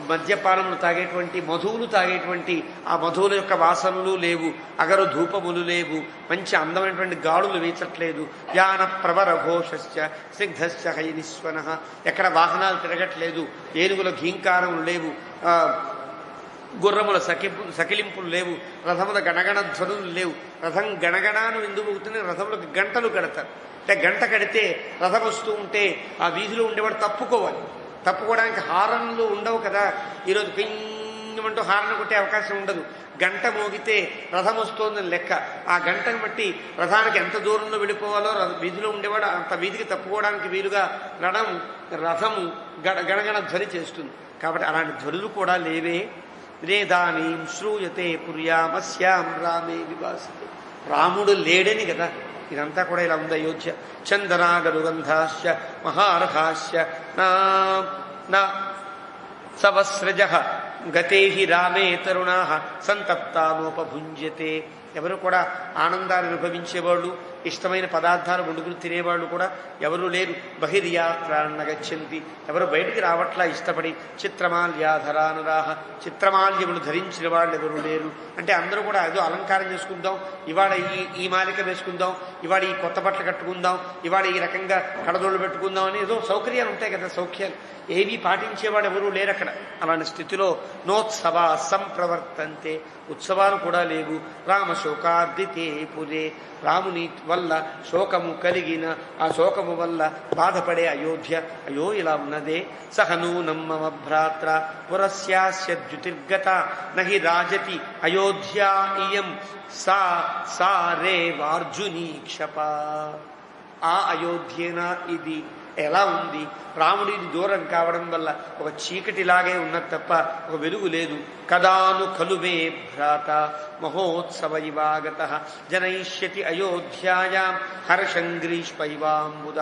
[SPEAKER 1] మద్యపానములు తాగేటువంటి, మధువులు తాగేటువంటి ఆ మధువుల యొక్క వాసనలు లేవు. అగరు ధూపములు లేవు. మంచి అందమైనటువంటి గాడులు వీచట్లేదు. యాన ప్రవర ఘోషశ్చ స్నిగ్ధశ్చ హైనిస్వన. ఎక్కడ వాహనాలు తిరగట్లేదు. ఏనుగుల ఘీంకారములు లేవు. గుర్రముల సకిలింపులు లేవు. రథముల గణగణ ధ్వనులు లేవు. రథం గణగణాను ఎందుకు అవుతుంది? రథములకు గంటలు కడతారు. అంటే గంట కడితే రథం వస్తూ ఉంటే ఆ వీధిలో ఉండేవాడు తప్పుకోవడానికి హారన్లు ఉండవు కదా. ఈరోజు పింగమంటూ హారన్ కొట్టే అవకాశం ఉండదు. గంట మోగితే రథం వస్తోందని లెక్క. ఆ గంటను బట్టి రథానికి ఎంత దూరంలో వెళ్ళిపోవాలో వీధిలో ఉండేవాడు అంత వీధికి తప్పుకోవడానికి వీలుగా రథము గణగణ ధ్వని చేస్తుంది. కాబట్టి అలాంటి ధ్వనులు కూడా లేవే. నేదానీం శ్రూయతే పుర్యామస్యాం రామే వివాసితే. రాముడు లేడని కదా. ఇదంతా కూడా ఇలా ఉంది అయోధ్య. చందనాగరుగంధాశ్చ మహార్హాశ్చ నా సవస్రజ గతే రామే తరుణా సంతప్తానోపభుంజతే. ఎవరు కూడా ఆనందాన్ని అనుభవించేవాళ్ళు, ఇష్టమైన పదార్థాలు వండుకుని తినేవాళ్ళు కూడా ఎవరు లేరు. బహిర్యాత్రాన్న గచ్చంతి, ఎవరు బయటికి రావట్లా ఇష్టపడి. చిత్రమాల్యాధరానురాహ, చిత్రమాల్యములు ధరించిన వాళ్ళు ఎవరు లేరు. అంటే అందరూ కూడా ఏదో అలంకారం చేసుకుందాం, ఇవాళ ఈ మాలిక వేసుకుందాం, ఇవాళ ఈ కొత్త బట్టలు కట్టుకుందాం, ఇవాళ ఈ రకంగా కడదోళ్ళు పెట్టుకుందాం అని ఏదో సౌకర్యాలు ఉంటాయి కదా, సౌఖ్యాలు ఏవి పాటించేవాడు ఎవరూ లేరు అక్కడ. అలాంటి స్థితిలో నోత్సవ సంప్రవర్తంతే, ఉత్సవాలు కూడా లేవు. రామశోకార్దితే పురే, రాముని వల్ల శోకము కలిగిన, ఆ శోకము వల్ల బాధపడే అయోధ్య. అయ్యో ఇలా ఉన్నదే. సహనూనం మమ భ్రాత్ర పురస్యాస్య ద్యుతిర్గత నహి రాజతి అయోధ్యా ఇయం సా రేవార్జునీక్షప. ఆ అయోధ్యేనా ఇది? ఎలా ఉంది? రాముడిని దూరం కావడం వల్ల ఒక చీకటిలాగే ఉన్నది తప్ప ఒక వెలుగు లేదు. కదాను ఖలుమే భ్రాత మహోత్సవ ఇవాగత జనయిష్యతి అయోధ్యాయాం హర్షం గ్రీష్మైవాంబుద.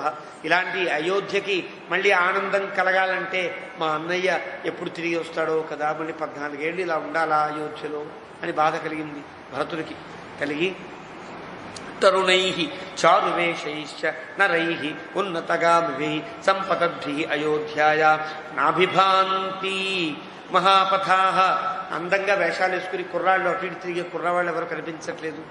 [SPEAKER 1] ఇలాంటి అయోధ్యకి మళ్ళీ ఆనందం కలగాలంటే మా అన్నయ్య ఎప్పుడు తిరిగి వస్తాడో కదా, మళ్ళీ 14 ఏళ్ళు ఇలా ఉండాలా అయోధ్యలో అని బాధ కలిగింది భరతుడికి. కలిగి తరుణై చారువేషైశ్చ నరై ఉన్నతగామిభి సంపతద్భి అయోధ్యాయా నాభిభాంతి మహాపథా. అందంగా వేషాలు వేసుకుని కుర్రాళ్ళు అటు ఇటు తిరిగే కుర్రవాళ్ళు ఎవరు కనిపించట్లేదు.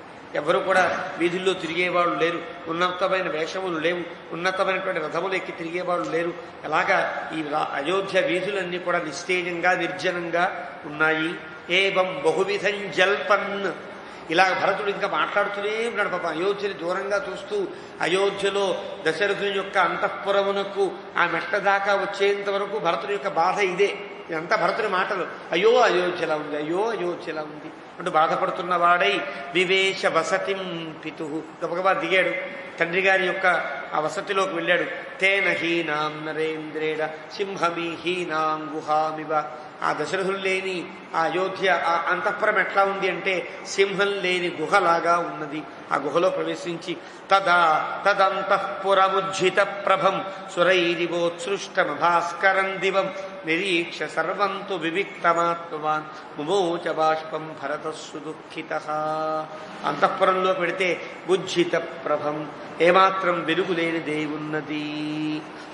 [SPEAKER 1] ఎవరు కూడా వీధుల్లో తిరిగేవాళ్ళు లేరు. ఉన్నతమైన వేషములు లేవు. ఉన్నతమైనటువంటి రథములు ఎక్కి తిరిగేవాళ్ళు లేరు. అలాగా ఈ అయోధ్య వీధులన్నీ కూడా నిస్తేజంగా నిర్జనంగా ఉన్నాయి. ఏవం బహువిధం జల్పన్. ఇలా భరతుడు ఇంకా మాట్లాడుతూనే ఉన్నాడు. పాపం అయోధ్యని దూరంగా చూస్తూ, అయోధ్యలో దశరథుని యొక్క అంతఃపురమునకు ఆ మెట్ట దాకా వచ్చేంత వరకు భరతుడి యొక్క బాధ ఇదే. ఇదంతా భరతుడి మాటలు. అయ్యో అయోధ్యలా ఉంది, అయ్యో అయోధ్యలా ఉంది అంటూ బాధపడుతున్న వాడై వివేశ వసతిం పితు, గబగబా దిగాడు. తండ్రి గారి యొక్క ఆ వసతిలోకి వెళ్ళాడు. తేన హీనాం నరేంద్రేణ సింహమీ హీనాం గుహామివ. ఆ దశరథులు లేని ఆ అయోధ్య ఆ అంతఃపురం ఎట్లా ఉంది అంటే సింహం లేని గుహలాగా ఉన్నది. ఆ గుహలో ప్రవేశించి తదంతఃపురముజ్జిత ప్రభం సురైరివోత్సృష్టమభాస్కరం దివం నిరీక్ష సర్వంతు వివిక్తమాత్మవాన్ ముమోచ బాష్పం భరతస్సు దుఃఖితః. అంతఃపురంలో పెడితే ఉజ్జిత ప్రభం, ఏమాత్రం వెలుగు లేనిదే ఉన్నది.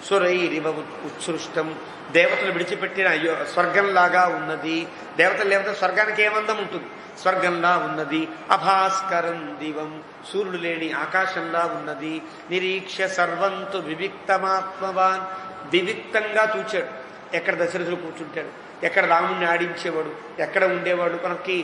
[SPEAKER 1] సురైరివ ఉత్సృష్టం, దేవతలు విడిచిపెట్టిన స్వర్గంలాగా ఉన్నది. దేవతలు లేకపోతే స్వర్గానికి ఏమందం ఉంటుంది? స్వర్గంలా ఉన్నది. అభాస్కరం దివం, సూర్యుడు లేని ఆకాశంలా ఉన్నది. నిరీక్ష సర్వంతు వివిక్తమాత్మవాన్, వివిక్తంగా చూచాడు. ఎక్కడ దశరథులు కూర్చుంటాడు, ఎక్కడ రాముడిని ఆడించేవాడు, ఎక్కడ ఉండేవాడు, మనకి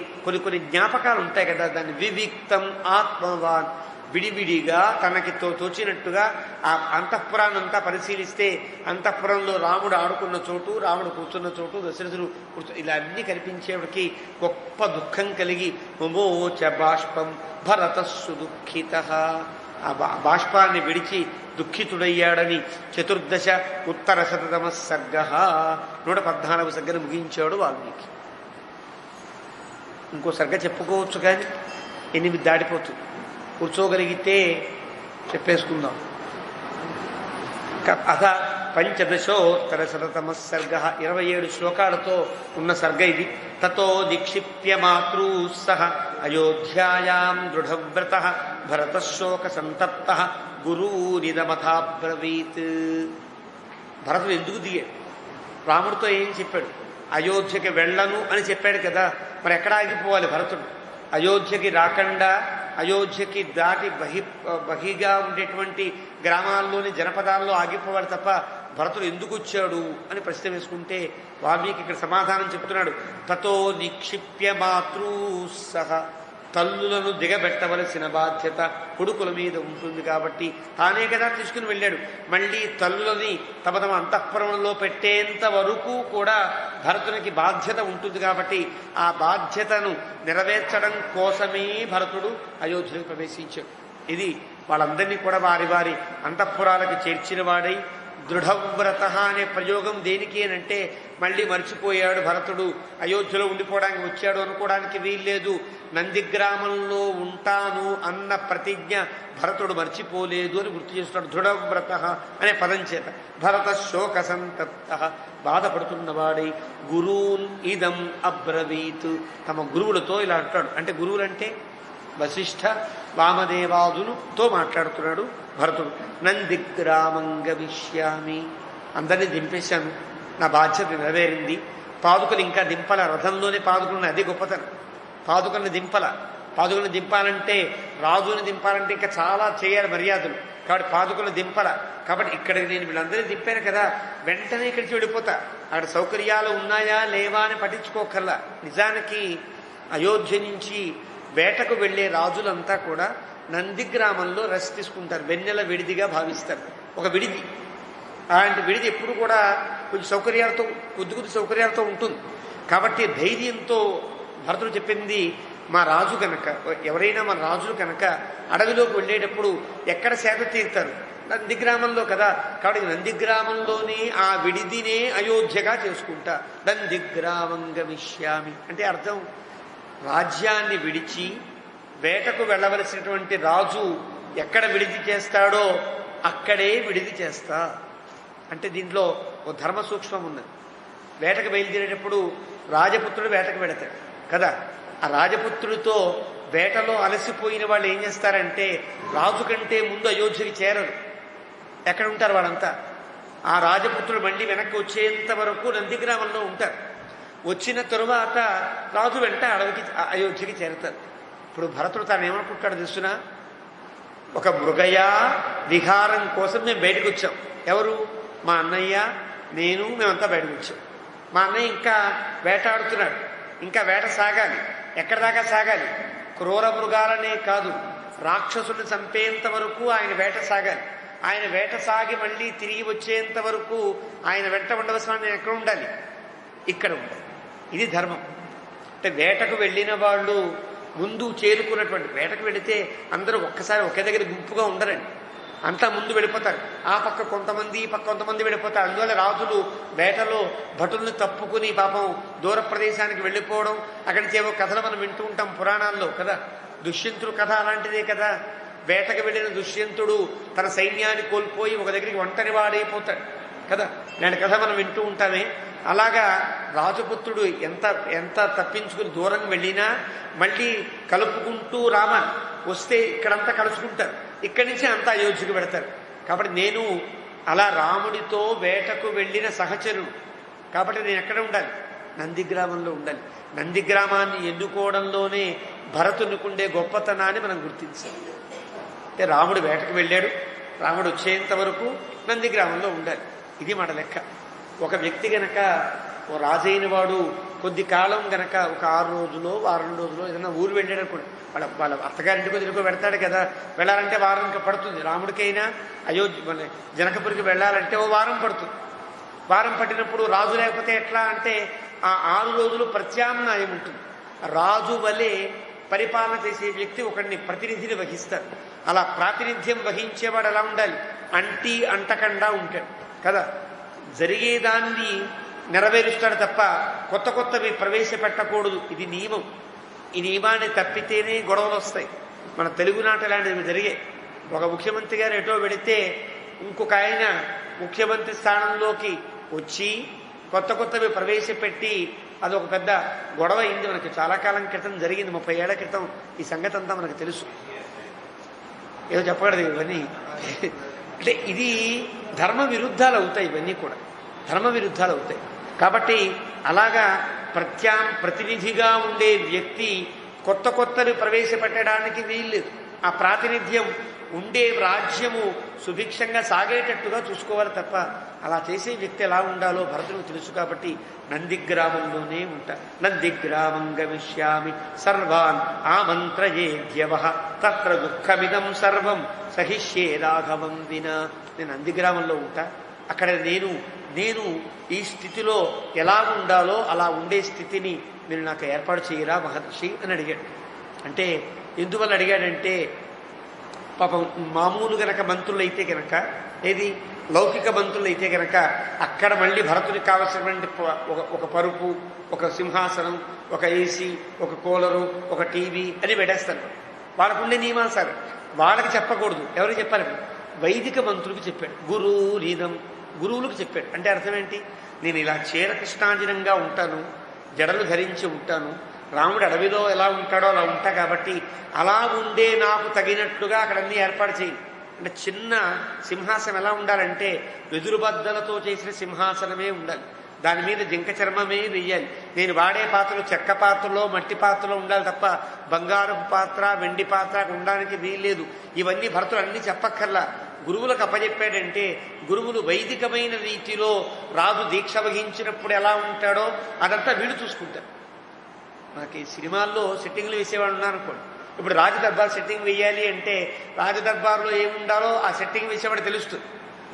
[SPEAKER 1] కొన్ని జ్ఞాపకాలు ఉంటాయి కదా. దాన్ని వివిక్తం ఆత్మవాన్, విడివిడిగా తనకి తోచినట్టుగా ఆ అంతఃపురాన్నంతా పరిశీలిస్తే అంతఃపురంలో రాముడు ఆడుకున్న చోటు, రాముడు కూర్చున్న చోటు, దశరథుడు ఇలా అన్ని కనిపించేవాడికి గొప్ప దుఃఖం కలిగి ముమోచ బాష్పం భరతస్సు దుఃఖితః. ఆ బాష్పాన్ని విడిచి దుఃఖితుడయ్యాడని 14 ఉత్తర శతతమ సర్గ 114 సర్గను ముగించాడు వాల్మీకి. ఇంకో సర్గ చెప్పుకోవచ్చు కానీ 8 దాటిపోతుంది. కూర్చోగలిగితే చెప్పేసుకుందాం. అథ 15 సర్గ 27 శ్లోకాలతో ఉన్న సర్గ ఇది. తతో నిక్షిప్య మాతృ సహ అయోధ్యాయాం దృఢవ్రత భరతశోక సంతప్త గురూరిదమథాబ్రవీత్. భరతుడు ఎందుకు దిగాడు? రాముడితో ఏం చెప్పాడు? అయోధ్యకి వెళ్ళను అని చెప్పాడు కదా. మరి ఎక్కడ ఆగిపోవాలి భరతుడు? అయోధ్యకి రాకుండా, అయోధ్యకి దాటి బహిగా ఉండేటువంటి గ్రామాల్లోని జనపదాల్లో ఆగిపోవాలి తప్ప భరతుడు ఎందుకు వచ్చాడు అని ప్రశ్న వేసుకుంటే వాల్మీకి ఇక్కడ సమాధానం చెప్తున్నాడు. తతో నిక్షిప్య మాతృ సహ, తల్లులను దిగబెట్టవలసిన బాధ్యత కొడుకుల మీద ఉంటుంది కాబట్టి తానే కదా తీసుకుని వెళ్ళాడు. మళ్ళీ తల్లులని తమ అంతఃపురంలో పెట్టేంత వరకు కూడా భరతునికి బాధ్యత ఉంటుంది కాబట్టి ఆ బాధ్యతను నెరవేర్చడం కోసమే భరతుడు అయోధ్యకు ప్రవేశించాడు. ఇది వాళ్ళందరినీ కూడా వారి వారి అంతఃపురాలకు చేర్చిన వాడై దృఢవ్రత అనే ప్రయోగం దేనికి అంటే మళ్ళీ మర్చిపోయాడు భరతుడు, అయోధ్యలో ఉండిపోవడానికి వచ్చాడు అనుకోవడానికి వీల్లేదు. నందిగ్రామంలో ఉంటాను అన్న ప్రతిజ్ఞ భరతుడు మర్చిపోలేదు అని గుర్తు చేస్తున్నాడు. దృఢవ్రత అనే పదం చేత భరత శోక సంతప్త, బాధపడుతున్నవాడై గురూన్ ఇదం అబ్రవీత్, తమ గురువులతో ఇలా అంటాడు. అంటే గురువులంటే వశిష్ఠ వామదేవాదులతో మాట్లాడుతున్నాడు భరతుడు. నందిగ్రామం గమిష్యామి, అందరినీ దింపేశాను, నా బాధ్యత నెరవేరింది. పాదుకలు ఇంకా దింపల, రథంలోనే పాదుకలను, అది గొప్పతనం. పాదుకలను దింపాలంటే రాజుని దింపాలంటే ఇంకా చాలా చేయాలి మర్యాదలు, కాబట్టి పాదుకలను దింపల. కాబట్టి ఇక్కడికి నేను వీళ్ళందరినీ దింపాను కదా, వెంటనే ఇక్కడికి వెళ్ళిపోతా. అక్కడ సౌకర్యాలు ఉన్నాయా లేవా అని పట్టించుకోకర్లా. నిజానికి అయోధ్య నుంచి వేటకు వెళ్లే రాజులంతా కూడా నందిగ్రామంలో రెస్ట్ తీసుకుంటారు, వెన్నెల విడిదిగా భావిస్తారు. ఒక విడిది, అలాంటి విడిది ఎప్పుడు కూడా కొంచెం సౌకర్యాలతో, కొద్ది సౌకర్యాలతో ఉంటుంది. కాబట్టి ధైర్యంతో భరతుడు చెప్పింది, మా రాజు కనుక, ఎవరైనా మన రాజులు కనుక అడవిలోకి వెళ్ళేటప్పుడు ఎక్కడ సేద తీరుతారు? నందిగ్రామంలో కదా. కాబట్టి నందిగ్రామంలోనే ఆ విడిదినే అయోధ్యగా చేసుకుంటా. నందిగ్రామం గమిష్యామి అంటే అర్థం, రాజ్యాన్ని విడిచి వేటకు వెళ్ళవలసినటువంటి రాజు ఎక్కడ విడిది చేస్తాడో అక్కడే విడిది చేస్తా. అంటే దీంట్లో ఓ ధర్మ సూక్ష్మం ఉన్నది. వేటకు బయలుదేరేటప్పుడు రాజపుత్రుడు వేటకు వెళతాడు కదా, ఆ రాజపుత్రుడితో వేటలో అలసిపోయిన వాళ్ళు ఏం చేస్తారంటే రాజు కంటే ముందు అయోధ్యకి చేరరు. ఎక్కడ ఉంటారు వాళ్ళంతా? ఆ రాజపుత్రుడు మళ్ళీ వెనక్కి వచ్చేంత వరకు నందిగ్రామంలో ఉంటారు. వచ్చిన తరువాత రాజు వెంట అయోధ్యకి చేరతారు. ఇప్పుడు భరతుడు తాను ఏమనుకుంటాడు తెలుసునా? ఒక మృగయ విహారం కోసం మేము బయటకు వచ్చాం. ఎవరు? మా అన్నయ్య, నేను, మేమంతా బయటకు వచ్చాం. మా అన్నయ్య ఇంకా వేటాడుతున్నాడు, ఇంకా వేట సాగాలి. ఎక్కడి దాకా సాగాలి? క్రూర మృగాలనే కాదు, రాక్షసుని చంపేంత వరకు ఆయన వేట సాగాలి. ఆయన వేట సాగి మళ్ళీ తిరిగి వచ్చేంత వరకు ఆయన వెంట ఉండవలసిన నేను ఎక్కడ ఉండాలి? ఇక్కడ ఉండాలి. ఇది ధర్మం. అంటే వేటకు వెళ్ళిన వాళ్ళు ముందు చేరుకున్నటువంటి, వేటకు వెళితే అందరూ ఒక్కసారి ఒకే దగ్గర గుంపుగా ఉండరండి, అంతా ముందు వెళ్ళిపోతారు. ఆ పక్క కొంతమంది, ఈ పక్క కొంతమంది వెళ్ళిపోతారు. అందువల్ల రాజులు వేటలో భటుల్ని తప్పుకుని పాపం దూర ప్రదేశానికి వెళ్ళిపోవడం, అక్కడి నుంచి ఏవో కథలు మనం వింటూ ఉంటాం పురాణాల్లో కదా. దుష్యంతుడు కథ అలాంటిదే కదా. వేటకు వెళ్ళిన దుష్యంతుడు తన సైన్యాన్ని కోల్పోయి ఒక దగ్గరికి ఒంటరి వాడైపోతాడు కదా, ఇలాంటి కథ మనం వింటూ ఉంటామే. అలాగా రాజపుత్రుడు ఎంత ఎంత తప్పించుకుని దూరం వెళ్ళినా మళ్ళీ కలుపుకుంటూ రామాలి. వస్తే ఇక్కడంతా కలుసుకుంటారు, ఇక్కడి నుంచి అంతా అయోధ్యకు పెడతారు. కాబట్టి నేను అలా రాముడితో వేటకు వెళ్ళిన సహచరుడు. కాబట్టి నేను ఎక్కడ ఉండాలి? నందిగ్రామంలో ఉండాలి. నందిగ్రామాన్ని ఎన్నుకోవడంలోనే భరతునికుండే గొప్పతనాన్ని మనం గుర్తించాలి. అంటే రాముడు వేటకు వెళ్ళాడు, రాముడు వచ్చేంత వరకు నందిగ్రామంలో ఉండాలి. ఇది మన లెక్క. ఒక వ్యక్తి గనక, ఓ రాజైన వాడు కొద్ది కాలం గనక, ఒక 6 రోజులో వారం రోజులో ఏదైనా ఊరు వెళ్ళాడు అనుకోండి, వాళ్ళ అత్తగారింటికో తిరిగో వెడతాడు కదా. వెళ్ళాలంటే వారం ఇంకా పడుతుంది. రాముడికైనా అయోధ్య జనకపురికి వెళ్ళాలంటే ఓ వారం పడుతుంది. వారం పట్టినప్పుడు రాజు లేకపోతే ఎట్లా అంటే ఆ 6 రోజులు ప్రత్యామ్నాయం ఉంటుంది. రాజు వలె పరిపాలన చేసే వ్యక్తి ఒకడిని ప్రతినిధిని వహిస్తారు. అలా ప్రాతినిధ్యం వహించేవాడు ఎలా ఉండాలి? అంటి అంటకుండా ఉంటాడు కదా. జరిగేదాన్ని నెరవేరుస్తాడు తప్ప కొత్తవి ప్రవేశపెట్టకూడదు. ఇది నియమం. ఈ నియమాన్ని తప్పితేనే గొడవలు వస్తాయి. మన తెలుగునాట ఇలాంటివి జరిగాయి. ఒక ముఖ్యమంత్రి గారు ఎటో వెళితే ఇంకొక ఆయన ముఖ్యమంత్రి స్థానంలోకి వచ్చి కొత్తవి ప్రవేశపెట్టి అదొక పెద్ద గొడవ అయింది. మనకి చాలా కాలం క్రితం జరిగింది, 30 ఏళ్ల క్రితం. ఈ సంగతి అంతా మనకు తెలుసు. ఏదో చెప్పకూడదు ఇవన్నీ. అంటే ఇది ధర్మ విరుద్ధాలు అవుతాయి. ఇవన్నీ కూడా ధర్మ విరుద్ధాలు అవుతాయి. కాబట్టి అలాగా ప్రతినిధిగా ఉండే వ్యక్తి కొత్తవి ప్రవేశపెట్టడానికి వీల్లేదు. ఆ ప్రాతినిధ్యం ఉండే రాజ్యము సుభిక్షంగా సాగేటట్టుగా చూసుకోవాలి తప్ప అలా చేసే వ్యక్తి ఎలా ఉండాలో భరతుడికి తెలుసు. కాబట్టి నందిగ్రామంలోనే ఉంటా. నందిగ్రామం గమిష్యామి సర్వాన్ ఆమంత్రయేద్యవః తత్ర దుఃఖమిదం సర్వం సహిష్యే రాఘవం వినా. నేను నందిగ్రామంలో ఉంటా. అక్కడ నేను ఈ స్థితిలో ఎలా ఉండాలో అలా ఉండే స్థితిని మీరు నాకు ఏర్పాటు చేయరా మహర్షి అని అడిగాడు. అంటే ఎందువల్ల అడిగాడంటే పాపం మామూలు గనక మంత్రులు అయితే గనక, ఏది లౌకిక మంత్రులు అయితే గనక అక్కడ మళ్ళీ భరతుడికి కావలసినటువంటి ఒక పరుపు, ఒక సింహాసనం, ఒక ఏసీ, ఒక కూలరు, ఒక టీవీ అని పెట్టేస్తారు. వాళ్ళకు ఉండే నియమాలు సార్, వాళ్ళకి చెప్పకూడదు. ఎవరికి చెప్పాలి? వైదిక మంత్రులకు చెప్పాడు. గురురీదం, గురువులకు చెప్పాడు. అంటే అర్థం ఏంటి? నేను ఇలా కృష్ణాంజనంగా ఉంటాను, జడలు ధరించి ఉంటాను, రాముడు అడవిలో ఎలా ఉంటాడో అలా ఉంటా, కాబట్టి అలా ఉండే నాకు తగినట్లుగా అక్కడ అన్ని ఏర్పాటు చేయి. అంటే చిన్న సింహాసనం ఎలా ఉండాలంటే వెదురుబద్దలతో చేసిన సింహాసనమే ఉండాలి, దాని మీద జింక చర్మమే వెయ్యాలి. నేను వాడే పాత్రలు చెక్క పాత్రలో, మట్టి పాత్రలో ఉండాలి తప్ప బంగారపు పాత్ర, వెండి పాత్ర ఉండడానికి వీల్లేదు. ఇవన్నీ భరతులు అన్ని చెప్పక్కర్లా, గురువులకు అప్పచెప్పాడంటే గురువులు వైదికమైన రీతిలో రాజు దీక్ష వహించినప్పుడు ఎలా ఉంటాడో అదంతా వీళ్ళు చూసుకుంటారు. మనకి సినిమాల్లో సెట్టింగ్లు వేసేవాళ్ళు ఉన్నారనుకోండి. ఇప్పుడు రాజదర్బార్ సెట్టింగ్ వేయాలి అంటే రాజదర్బార్లో ఏముండాలో ఆ సెట్టింగ్ వేసేవాడు తెలుస్తుంది.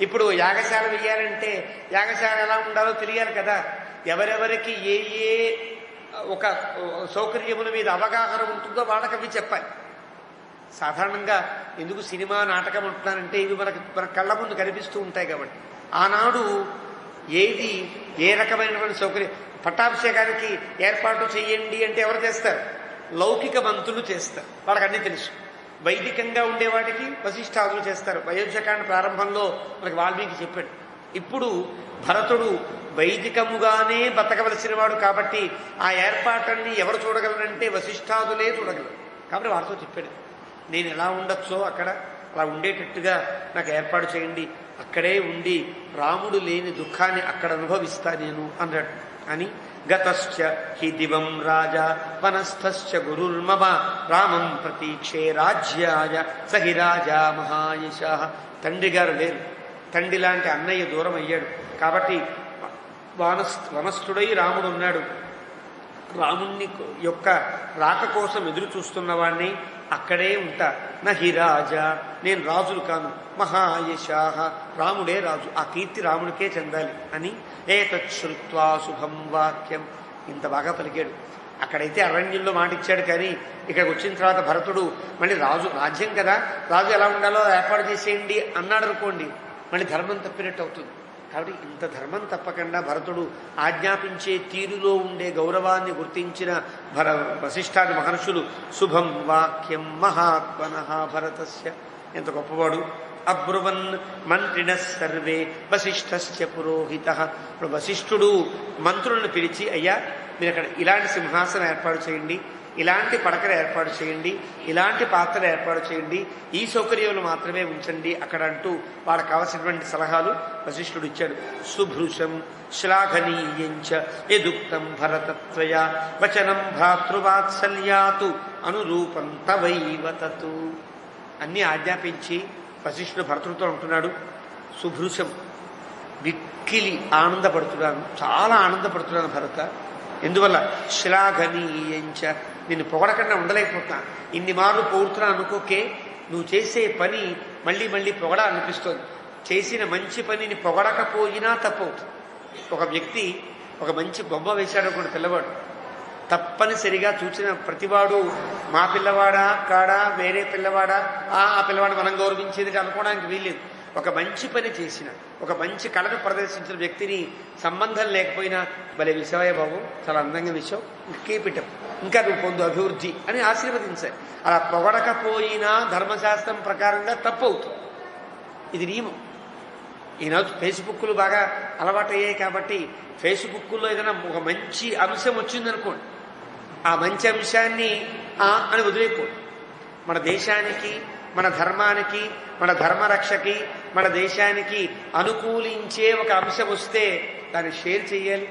[SPEAKER 1] ఇప్పుడు యాగశాల వేయాలంటే యాగశాల ఎలా ఉండాలో తెలియాలి కదా. ఎవరెవరికి ఏ ఏ ఒక సౌకర్యముల మీద అవగాహన ఉంటుందో వాళ్ళకి అవి చెప్పాలి. సాధారణంగా ఎందుకు సినిమా నాటకం అంటున్నానంటే ఇవి మన కళ్ళ ముందు కనిపిస్తూ ఉంటాయి కాబట్టి. ఆనాడు ఏది ఏ రకమైనటువంటి సౌకర్యం, పట్టాభిషేకానికి ఏర్పాటు చేయండి అంటే ఎవరు చేస్తారు? లౌకిక మంత్రులు చేస్తారు, వాళ్ళకి అన్నీ తెలుసు. వైదికంగా ఉండేవాటికి వశిష్ఠాదులు చేస్తారు. అయోధ్యకాండ ప్రారంభంలో మనకి వాల్మీకి చెప్పాడు. ఇప్పుడు భరతుడు వైదికముగానే బతకవలసిన వాడు కాబట్టి ఆ ఏర్పాట్లన్నీ ఎవరు చూడగలరంటే వశిష్ఠాదులే చూడగలరు. కాబట్టి వారితో చెప్పాడు, నేను ఎలా ఉండొచ్చో అక్కడ అలా ఉండేటట్టుగా నాకు ఏర్పాటు చేయండి, అక్కడే ఉండి రాముడు లేని దుఃఖాన్ని అక్కడ అనుభవిస్తా నేను అన్నాడు. అని గతశ్చ హి దివం రాజా వనస్థశ్చ గురుర్మమ రామం ప్రతీక్షే రాజ్యాయ సహి రాజా మహాయశ. తండ్రి గారు లేరు, తండ్రి లాంటి అన్నయ్య దూరం అయ్యాడు కాబట్టి వనస్థుడై రాముడు ఉన్నాడు. రాముణ్ణి యొక్క రాక కోసం ఎదురు చూస్తున్న వాడిని అక్కడే ఉంటా. నహి రాజా, నేను రాజులు కాను, మహాయశాహ, రాముడే రాజు, ఆ కీర్తి రాముడికే చెందాలి అని ఏతచ్చుత్వా శుభం వాక్యం. ఇంత బాగా పలికాడు. అక్కడైతే అరణ్యంలో మాట ఇచ్చాడు, కానీ ఇక్కడికి వచ్చిన తర్వాత భరతుడు మళ్ళీ రాజ్యం కదా, రాజు ఎలా ఉండాలో ఏర్పాటు చేసేయండి అన్నాడు అనుకోండి, మళ్ళీ ధర్మం తప్పినట్టు అవుతుంది. కాబట్టి ఇంత ధర్మం తప్పకుండా భరతుడు ఆజ్ఞాపించే తీరులో ఉండే గౌరవాన్ని గుర్తించిన వశిష్ఠాది మహర్షులు శుభం వాక్యం మహాత్మనః భరతస్య, ఎంత గొప్పవాడు. అబ్రువన్ మంత్రిణ సర్వే వశిష్ఠశ్చ పురోహితః. ఇప్పుడు వశిష్ఠుడు మంత్రులను పిలిచి, అయ్యా మీరు అక్కడ ఇలాంటి సింహాసనం ఏర్పాటు చేయండి, ఇలాంటి పడకలు ఏర్పాటు చేయండి, ఇలాంటి పాత్రలు ఏర్పాటు చేయండి, ఈ సౌకర్యాలు మాత్రమే ఉంచండి అక్కడ అంటూ వాళ్ళకు కావలసినటువంటి సలహాలు వశిష్ఠుడు ఇచ్చాడు. శుభృశం శ్లాఘనీయంచ యదుక్తం భరతత్వయా వచనం భ్రాతృవాత్సల్యాతు అనురూపం తవైవ తతు. అన్నీ ఆజ్ఞాపించి వశిష్ఠుడు భరతుడితో అంటున్నాడు. శుభృశం, మిక్కిలి ఆనందపడుతున్నాను, చాలా ఆనందపడుతున్నాను భరత. ఎందువల్ల? శ్లాఘనీయంచ, నిన్ను పొగడకుండా ఉండలేకపోతున్నాను. ఇన్ని మార్లు పొగుడుతున్నాను అనుకోకే, నువ్వు చేసే పని మళ్ళీ మళ్ళీ పొగడా అనిపిస్తోంది. చేసిన మంచి పనిని పొగడకపోయినా తప్పవుతుంది. ఒక వ్యక్తి ఒక మంచి బొమ్మ వేశాడు అనుకోండి, పిల్లవాడు, తప్పనిసరిగా చూసిన ప్రతివాడు మా పిల్లవాడా కాడా వేరే పిల్లవాడా ఆ పిల్లవాడు మనం గౌరవించేది అనుకోవడానికి వీల్లేదు. ఒక మంచి పని చేసిన, ఒక మంచి కళను ప్రదర్శించిన వ్యక్తిని సంబంధం లేకపోయినా భలే విషవయ్య బాబు, చాలా అందంగా విషయం, ఇంకేపిటం, ఇంకా నువ్వు పొందు అభివృద్ధి అని ఆశీర్వదించాలి. అలా పొగడకపోయినా ధర్మశాస్త్రం ప్రకారంగా తప్పు అవుతుంది. ఇది నియమం. ఈనాడు ఫేస్బుక్లు బాగా అలవాటయ్యాయి కాబట్టి ఫేస్బుక్లో ఏదైనా ఒక మంచి అంశం వచ్చిందనుకోండి, ఆ మంచి అంశాన్ని అని వదిలేయకూడదు. మన దేశానికి, మన ధర్మానికి, మన ధర్మరక్షకి, మన దేశానికి అనుకూలించే ఒక అంశం వస్తే దాన్ని షేర్ చేయాలి,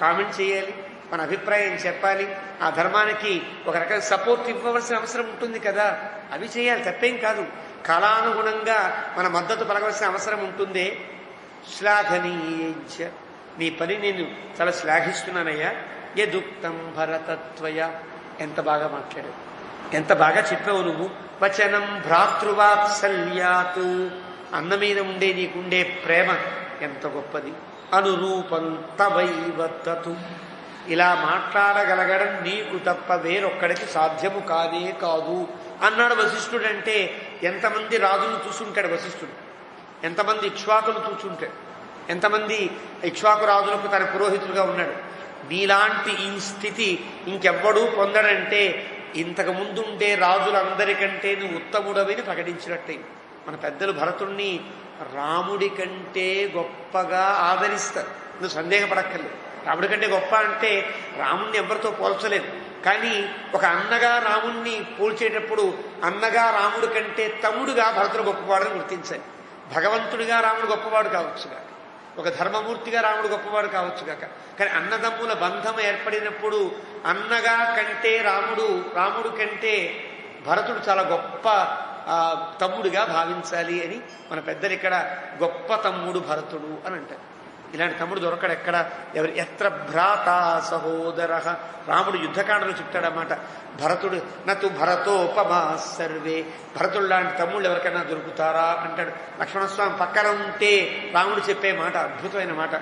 [SPEAKER 1] కామెంట్ చేయాలి, మన అభిప్రాయం చెప్పాలి. ఆ ధర్మానికి ఒక రకమైన సపోర్ట్ ఇవ్వవలసిన అవసరం ఉంటుంది కదా, అవి చేయాలి, తప్పేం కాదు. కాలానుగుణంగా మన మద్దతు పలకవలసిన అవసరం ఉంటుందే. శ్లాఘనీయంచ, నీ పని నేను చాలా శ్లాఘిస్తున్నానయ్యా. యదుక్తం భరతత్వయ, ఎంత బాగా మాట్లాడావు, ఎంత బాగా చెప్పావు నువ్వు. వచనం భ్రాతృవాత్సల్యాత్, అన్న మీద ఉండే నీకుండే ప్రేమ ఎంత గొప్పది. అనురూపం తవైవ తతు, ఇలా మాట్లాడగలగడం నీకు తప్ప వేరొక్కడికి సాధ్యము కానే కాదు అన్నాడు వశిష్ఠుడంటే ఎంతమంది రాజులను చూసుంటాడు వశిష్ఠుడు, ఎంతమంది ఇక్ష్వాకులు చూసుంటాడు, ఎంతమంది ఇక్ష్వాకు రాజులకు తన పురోహితుడుగా ఉన్నాడు. నీలాంటి ఈ స్థితి ఇంకెవ్వడూ పొందడంటే ఇంతకు ముందుండే రాజులందరికంటే నువ్వు ఉత్తముడవిని ప్రకటించినట్టే. మన పెద్దలు భరతుణ్ణి రాముడి కంటే గొప్పగా ఆదరిస్తారు. నువ్వు సందేహపడక్కర్లేదు. రాముడి కంటే గొప్ప అంటే రాముణ్ణి ఎవరితో పోల్చలేదు. కానీ ఒక అన్నగా రాముణ్ణి పోల్చేటప్పుడు అన్నగా రాముడి కంటే తమ్ముడుగా భరతుడు గొప్పవాడని గుర్తించాలి. భగవంతుడిగా రాముడు గొప్పవాడు కావచ్చుగాక, ఒక ధర్మమూర్తిగా రాముడు గొప్పవాడు కావచ్చుగాక, కానీ అన్నదమ్ముల బంధం ఏర్పడినప్పుడు అన్నగా కంటే రాముడు కంటే భరతుడు చాలా గొప్ప తమ్ముడిగా భావించాలి అని మన పెద్దలు ఇక్కడ గొప్ప తమ్ముడు భరతుడు అని అంటారు. ఇలాంటి తమ్ముడు దొరకడు ఎక్కడ. ఎవరు ఎత్ర భ్రాత సహోదర. రాముడు యుద్ధకాండలో చెప్తాడన్నమాట. భరతుడు నతు భరతోపమా సర్వే. భరతుడు లాంటి తమ్ముళ్ళు ఎవరికైనా దొరుకుతారా అంటాడు. లక్ష్మణస్వామి పక్కన ఉంటే రాముడు చెప్పే మాట అద్భుతమైన మాట.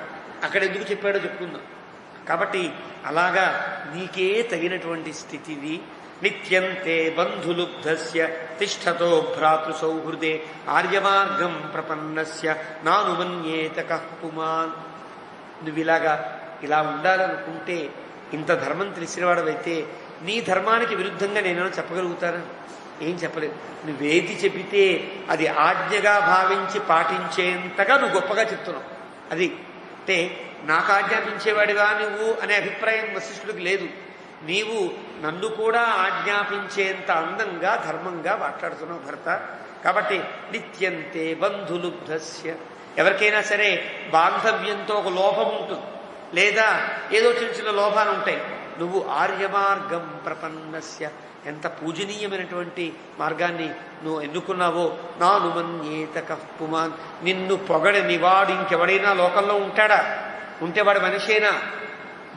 [SPEAKER 1] అక్కడ ఎందుకు చెప్పాడో చెప్పుకుందాం. కాబట్టి అలాగా నీకే తగినటువంటి స్థితిది. నిత్యంతే బంధులుబ్ధస్య తిష్టతో భ్రాతృ సౌహృదే ఆర్యమార్గం ప్రపన్నస్య నానుమన్యేత కః పుమాన్. నువ్వు ఇలా ఉండాలనుకుంటే, ఇంత ధర్మం తెలిసినవాడవైతే నీ ధర్మానికి విరుద్ధంగా నేనేమో చెప్పగలుగుతానా? ఏం చెప్పలేదు. నువ్వేది చెబితే అది ఆజ్ఞగా భావించి పాటించేంతగా నువ్వు గొప్పగా చెప్తున్నావు. అది అంటే నాకు ఆజ్ఞాపించేవాడివా నువ్వు అనే అభిప్రాయం వశిష్ఠుడికి లేదు. నీవు నన్ను కూడా ఆజ్ఞాపించేంత అందంగా ధర్మంగా మాట్లాడుతున్నావు భర్త. కాబట్టి నిత్యంతే బంధులుబ్ధస్య. ఎవరికైనా సరే బాంధవ్యంతో ఒక లోపం ఉంటుంది, లేదా ఏదో చిన్న చిన్న లోపాలు ఉంటాయి. నువ్వు ఆర్యమార్గం ప్రపన్నస్య, ఎంత పూజనీయమైనటువంటి మార్గాన్ని నువ్వు ఎన్నుకున్నావో. నానుమన్యేత కః పుమాన్. నిన్ను పొగడని వాడు ఇంకెవడైనా లోకంలో ఉంటాడా? ఉంటే వాడు మనిషేనా?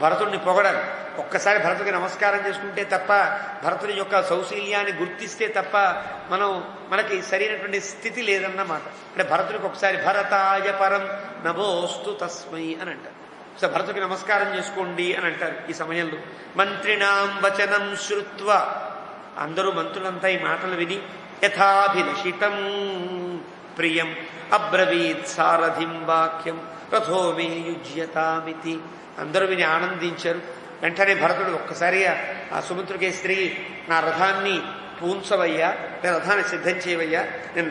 [SPEAKER 1] భరతుడిని పొగడాలి. ఒక్కసారి భరతుడికి నమస్కారం చేసుకుంటే తప్ప, భరతుడి యొక్క సౌశీల్యాన్ని గుర్తిస్తే తప్ప మనకి సరైనటువంటి స్థితి లేదన్నమాట. అంటే భరతుడికి ఒకసారి భరతాయ పరం నభోస్తు తస్మై అని అంటారు. సో భరతుడికి నమస్కారం చేసుకోండి అని అంటారు ఈ సమయంలో. మంత్రిణాం వచనం శ్రుత్వ. అందరూ మంత్రులంతా ఈ మాటలు విని యథాభిలషితం ప్రియం అబ్రవీత్ సారథిం వాక్యం రథో మే యుజ్యతామితి. అందరూ విని ఆనందించారు. వెంటనే భరతుడు ఒక్కసారి ఆ సుమిత్రుకేసరి, నా రథాన్ని పూంచవయ్యా, నేను రథాన్ని సిద్ధం చేయవయ్యా, నేను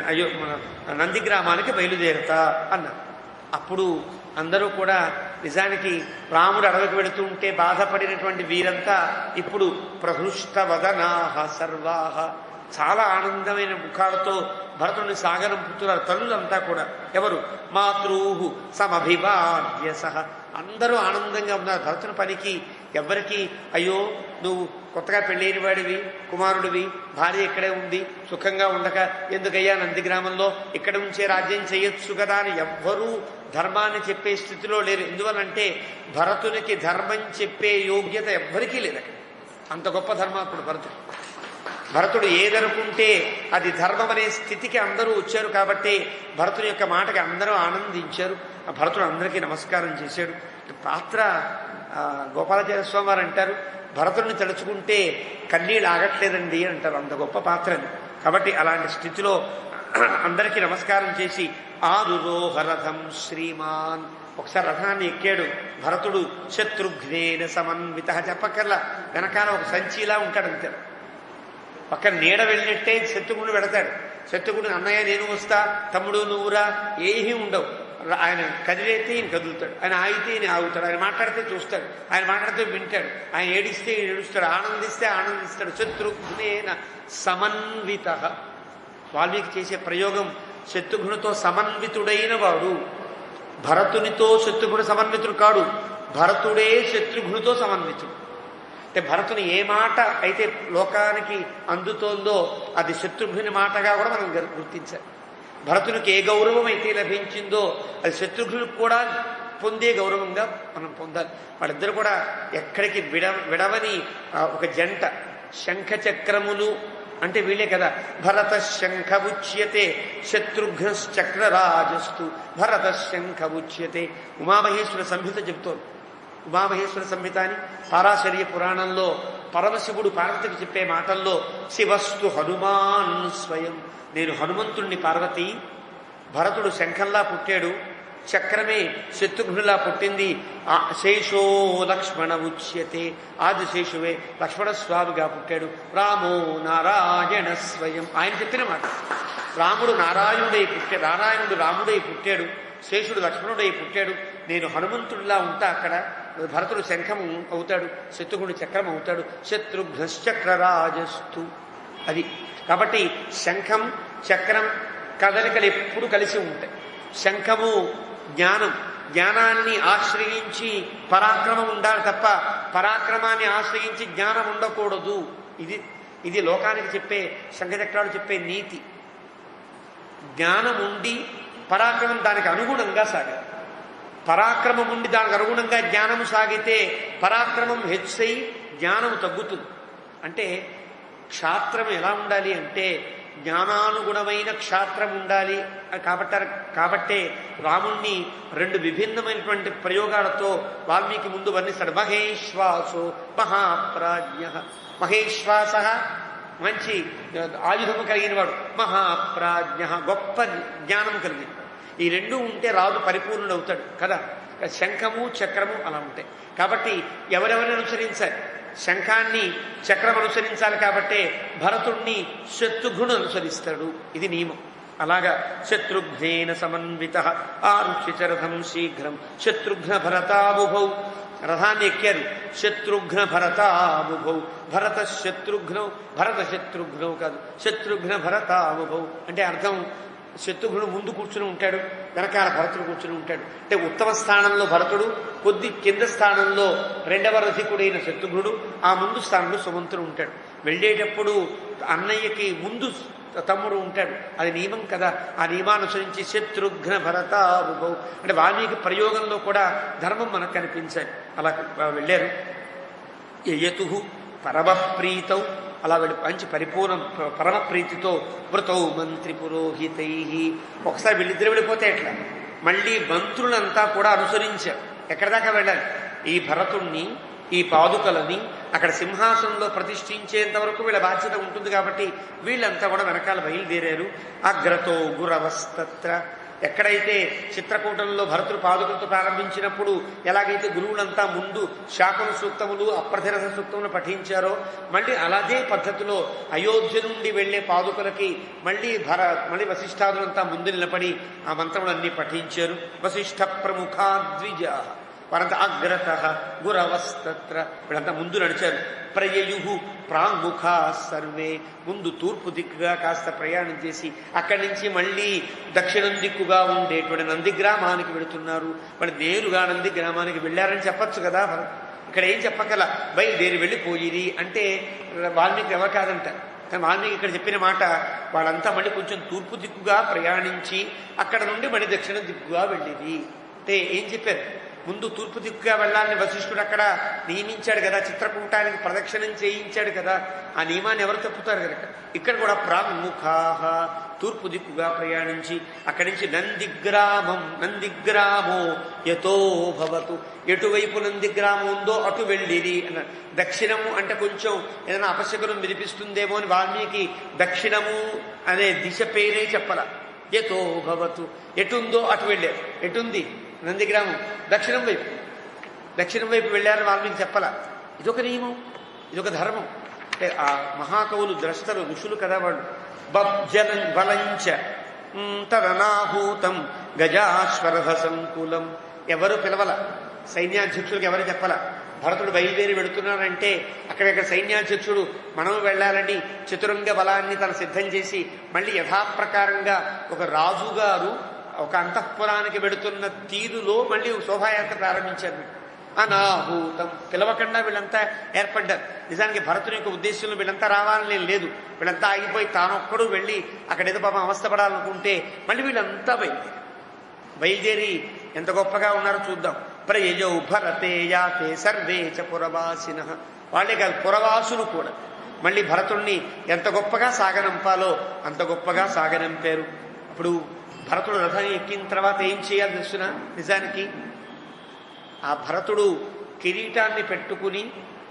[SPEAKER 1] నందిగ్రామానికి బయలుదేరుతా అన్నారు. అప్పుడు అందరూ కూడా నిజానికి రాముడు అడవికి వెళుతూ ఉంటే బాధపడినటువంటి వీరంతా ఇప్పుడు ప్రహృష్టవదనాహ సర్వాహ, చాలా ఆనందమైన ముఖాలతో భరతుడిని సాగనంపుతున్నారు తల్లులంతా కూడా. ఎవరు? మాతృహు సమభివాద్య సహ. అందరూ ఆనందంగా ఉన్నారు. భరతుని పనికి ఎవరికి అయ్యో నువ్వు కొత్తగా పెళ్ళైన వాడివి, కుమారుడివి, భార్య ఇక్కడే ఉంది, సుఖంగా ఉండక ఎందుకయ్యా నందిగ్రామంలో ఇక్కడ ఉంచే రాజ్యం చేయొచ్చు కదా అని ఎవ్వరూ ధర్మాన్ని చెప్పే స్థితిలో లేరు. ఎందువలంటే భరతునికి ధర్మం చెప్పే యోగ్యత ఎవ్వరికీ లేదు అక్కడ. అంత గొప్ప ధర్మాత్ముడు భరతుడు. భరతుడు ఏదనుకుంటే అది ధర్మం అనే స్థితికి అందరూ వచ్చారు. కాబట్టి భరతుని యొక్క మాటకి అందరూ ఆనందించారు. ఆ భరతుడు అందరికీ నమస్కారం చేశాడు. పాత్ర గోపాలాచార్య స్వామి వారు అంటారు, భరతుడిని తలుచుకుంటే కన్నీళ్ళు ఆగట్లేదండి అంటారు, అంత గొప్ప పాత్రని. కాబట్టి అలాంటి స్థితిలో అందరికీ నమస్కారం చేసి ఆరురోహరథం శ్రీమాన్. ఒకసారి రథాన్ని ఎక్కాడు భరతుడు. శత్రుఘ్నేన సమన్విత. చెప్పక్కర్లా, వెనకాల ఒక సంచిలా ఉంటాడంతే. పక్కన నీడ వెళ్ళినట్టే శత్రుఘ్నుడు పెడతాడు. శత్రుఘ్నుడు అన్నయ్య నేను వస్తా, తమ్ముడు నువ్వురా, ఏమీ ఉండవు. ఆయన కదిలేస్తే ఈయన కదులుతాడు, ఆయన ఆగితే ఈయన ఆగుతాడు, ఆయన మాట్లాడితే చూస్తాడు, ఆయన మాట్లాడితే వింటాడు, ఆయన ఏడిస్తే ఏడుస్తాడు, ఆనందిస్తే ఆనందిస్తాడు. శత్రుఘ్నేన సమన్విత. వాల్మీకి చేసే ప్రయోగం శత్రుఘ్నుతో సమన్వితుడైన వాడు. భరతునితో శత్రుఘ్నుడు సమన్వితుడు కాడు, భరతుడే శత్రుఘ్నుతో సమన్వితుడు. అంటే భరతుని ఏ మాట అయితే లోకానికి అందుతోందో అది శత్రుఘ్నుని మాటగా కూడా మనం గుర్తించాలి. భరతునికి ఏ గౌరవం అయితే లభించిందో అది శత్రుఘ్నునికి కూడా పొందే గౌరవంగా మనం పొందాలి. వాళ్ళిద్దరు కూడా ఎక్కడికి విడవని ఒక జంట. శంఖచక్రములు అంటే వీళ్ళే కదా. భరత శంఖ ఉచ్యతే శత్రుఘ్నశ్చక్రరాజస్తు భరత శంఖ ఉచ్యతే. ఉమామహేశ్వర సంహిత చెబుతోంది. ఉమామహేశ్వర సంహిత అని పారాశర్య పురాణంలో పరమశివుడు పార్వతికి చెప్పే మాటల్లో శివస్తు హనుమాన్ స్వయం, నేను హనుమంతుణ్ణి పార్వతి, భరతుడు శంఖంలా పుట్టాడు, చక్రమే శత్రుఘ్నులా పుట్టింది, శేషో లక్ష్మణ ఉచ్యతే, ఆదిశేషువే లక్ష్మణస్వామిగా పుట్టాడు, రామో నారాయణ స్వయం, ఆయన చెప్పిన మాట. రాముడు నారాయణుడు రాముడై పుట్టాడు, శేషుడు లక్ష్మణుడై పుట్టాడు, నేను హనుమంతుడిలా ఉంటా అక్కడ, భరతుడు శంఖము అవుతాడు, శత్రుఘ్నుడు చక్రం అవుతాడు, శత్రుఘ్నశ్చక్రరాజస్తు. అది కాబట్టి శంఖం చక్రం కదలికలు ఎప్పుడు కలిసి ఉంటాయి. శంఖము జ్ఞానం, జ్ఞానాన్ని ఆశ్రయించి పరాక్రమం ఉండాలి తప్ప పరాక్రమాన్ని ఆశ్రయించి జ్ఞానం ఉండకూడదు. ఇది లోకానికి చెప్పే శంఖచక్రాలు చెప్పే నీతి. జ్ఞానం ఉండి పరాక్రమం దానికి అనుగుణంగా సాగాలి. పరాక్రమం ఉండి దానికి అనుగుణంగా జ్ఞానము సాగితే పరాక్రమం హెచ్చయి జ్ఞానము తగ్గుతుంది. అంటే క్షాత్రం ఎలా ఉండాలి అంటే జ్ఞానానుగుణమైన క్షాత్రం ఉండాలి కాబట్టే రాముణ్ణి రెండు విభిన్నమైనటువంటి ప్రయోగాలతో వాల్మీకి ముందు వర్ణిస్తాడు. మహేశ్వాసో మహాప్రాజ్ఞ, మహేశ్వాస మంచి ఆయుధము కలిగిన వాడు, మహాప్రాజ్ఞ గొప్ప జ్ఞానం కలిగింది. ఈ రెండు ఉంటే రాజు పరిపూర్ణుడు అవుతాడు కదా. శంఖము చక్రము అలా ఉంటాయి. కాబట్టి ఎవరెవరిని అనుసరించాలి? శంఖాన్ని చక్రం అనుసరించాలి కాబట్టే భరతుణ్ణి శత్రుఘ్నుడు అనుసరిస్తాడు. ఇది నియమం. అలాగా శత్రుఘ్నేన సమన్విత ఆరుష్య రథం శీఘ్రం శత్రుఘ్న భరతాబుభౌ, రథాన్ని ఎక్కారు శత్రుఘ్న భరతాబుభౌ, భరత శత్రుఘ్నౌ కాదు, శత్రుఘ్న భరతాబుభౌ అంటే అర్థం శత్రుఘ్నుడు ముందు కూర్చుని ఉంటాడు, వెనకాల భరతుడు కూర్చుని ఉంటాడు. అంటే ఉత్తమ స్థానంలో భరతుడు, కొద్ది కింద స్థానంలో రెండవ రథికుడైన శత్రుఘ్నుడు, ఆ ముందు స్థానంలో సుమంతుడు ఉంటాడు. వెళ్ళేటప్పుడు అన్నయ్యకి ముందు తమ్ముడు ఉంటాడు. అది నియమం కదా. ఆ నియమానుసరించి శత్రుఘ్న భరతాబుభౌ అంటే వాల్మీకి ప్రయోగంలో కూడా ధర్మం మనకు కనిపించాలి. అలా వెళ్ళారు. యయతు పరమప్రీతౌ, అలా వెళ్ళి మంచి పరిపూర్ణ పరమ ప్రీతితో వృతౌ మంత్రి పురోహితై. ఒకసారి వీళ్ళిద్దరు వెళ్ళిపోతే ఎట్లా, మళ్ళీ మంత్రులంతా కూడా అనుసరించారు. ఎక్కడి దాకా వెళ్ళాలి? ఈ భరతుణ్ణి ఈ పాదుకలని అక్కడ సింహాసనంలో ప్రతిష్ఠించేంత వరకు వీళ్ళ బాధ్యత ఉంటుంది కాబట్టి వీళ్ళంతా కూడా వెనకాల బయలుదేరారు. అగ్రతో గురవస్తత్ర, ఎక్కడైతే చిత్రకూటంలో భరతుడు పాదుకలతో ప్రారంభించినప్పుడు ఎలాగైతే గురువులంతా ముందు శాకున సూక్తములు అప్రతిరథ సూక్తములు పఠించారో మళ్ళీ అలాగే పద్ధతిలో అయోధ్య నుండి వెళ్లే పాదుకలకి మళ్ళీ వశిష్ఠాదులంతా ముందు నిలబడి ఆ మంత్రములన్నీ పఠించారు. వశిష్ఠ ప్రముఖాద్విజా వారంతా అగ్రత గురవస్తత్ర, వీళ్ళంతా ముందు నడిచారు. ప్రయయు ప్రాంగుఖా సర్వే, ముందు తూర్పు దిక్కుగా కాస్త ప్రయాణం చేసి అక్కడి నుంచి మళ్ళీ దక్షిణం దిక్కుగా ఉండేటువంటి నందిగ్రామానికి వెళుతున్నారు. వాళ్ళు నేరుగా నందిగ్రామానికి వెళ్ళారని చెప్పచ్చు కదా. ఇక్కడ ఏం చెప్పగల, బయలుదేరి వెళ్ళిపోయిరి అంటే వాల్మీకి ఎవరు కాదంటారు. కానీ వాల్మీకి ఇక్కడ చెప్పిన మాట వాళ్ళంతా మళ్ళీ కొంచెం తూర్పు దిక్కుగా ప్రయాణించి అక్కడ నుండి మళ్ళీ దక్షిణ దిక్కుగా వెళ్ళిరి అంటే ఏం చెప్పారు? ముందు తూర్పు దిక్కుగా వెళ్ళాలని వశిష్ఠుడు అక్కడ నియమించాడు కదా, చిత్రకూటానికి ప్రదక్షిణం చేయించాడు కదా. ఆ నియమాన్ని ఎవరు తప్పుతారు కనుక ఇక్కడ కూడా ప్రాముఖాహ తూర్పు దిక్కుగా ప్రయాణించి అక్కడి నుంచి నందిగ్రామో యతో భవతు, ఎటువైపు నందిగ్రామం ఉందో అటు వెళ్ళిరి అన్నారు. దక్షిణము అంటే కొంచెం ఏదైనా అపశకునం వినిపిస్తుందేమో అని వాల్మీకి దక్షిణము అనే దిశ పేరే చెప్పాల. యతో భవతు, ఎటుందో అటు వెళ్ళారు. ఎటుంది? నందిగ్రామం దక్షిణం వైపు వెళ్ళారని వాల్మీకి చెప్పాల. ఇదొక నియమం, ఇదొక ధర్మం. అంటే ఆ మహాకవులు ద్రష్టలు ఋషులు కదా వాళ్ళు. బలంచ తదనాహూతం గజాశ్వరథ సంకులం, ఎవరు పిలవల, సైన్యాధ్యక్షులకు ఎవరు చెప్పాల. భరతుడు బయలుదేరి వెళుతున్నారంటే అక్కడెక్కడ సైన్యాధ్యక్షుడు మనం వెళ్ళాలని చతురంగ బలాన్ని తను సిద్ధం చేసి మళ్ళీ యథాప్రకారంగా ఒక రాజుగారు ఒక అంతఃపురానికి వెడుతున్న తీరులో మళ్ళీ శోభాయాత్ర ప్రారంభించారు. అనాహూతం, పిలవకుండా వీళ్ళంతా ఏర్పడ్డారు. నిజానికి భరతుని యొక్క ఉద్దేశంలో వీళ్ళంతా రావాలని లేదు. వీళ్ళంతా ఆగిపోయి తానొక్కడు వెళ్ళి అక్కడేదో పాపం అవస్థపడాలనుకుంటే మళ్ళీ వీళ్ళంతా బయలుదేరి ఎంత గొప్పగా ఉన్నారో చూద్దాం. ప్రయజౌ భరతే యాతే సర్వే చ పురవాసిన, వాళ్ళే కాదు పురవాసులు కూడా మళ్ళీ భరతుణ్ణి ఎంత గొప్పగా సాగనంపాలో అంత గొప్పగా సాగనంపారు. అప్పుడు భరతుడు రథాన్ని ఎక్కిన తర్వాత ఏం చేయాలి తెలుసునా? నిజానికి ఆ భరతుడు కిరీటాన్ని పెట్టుకుని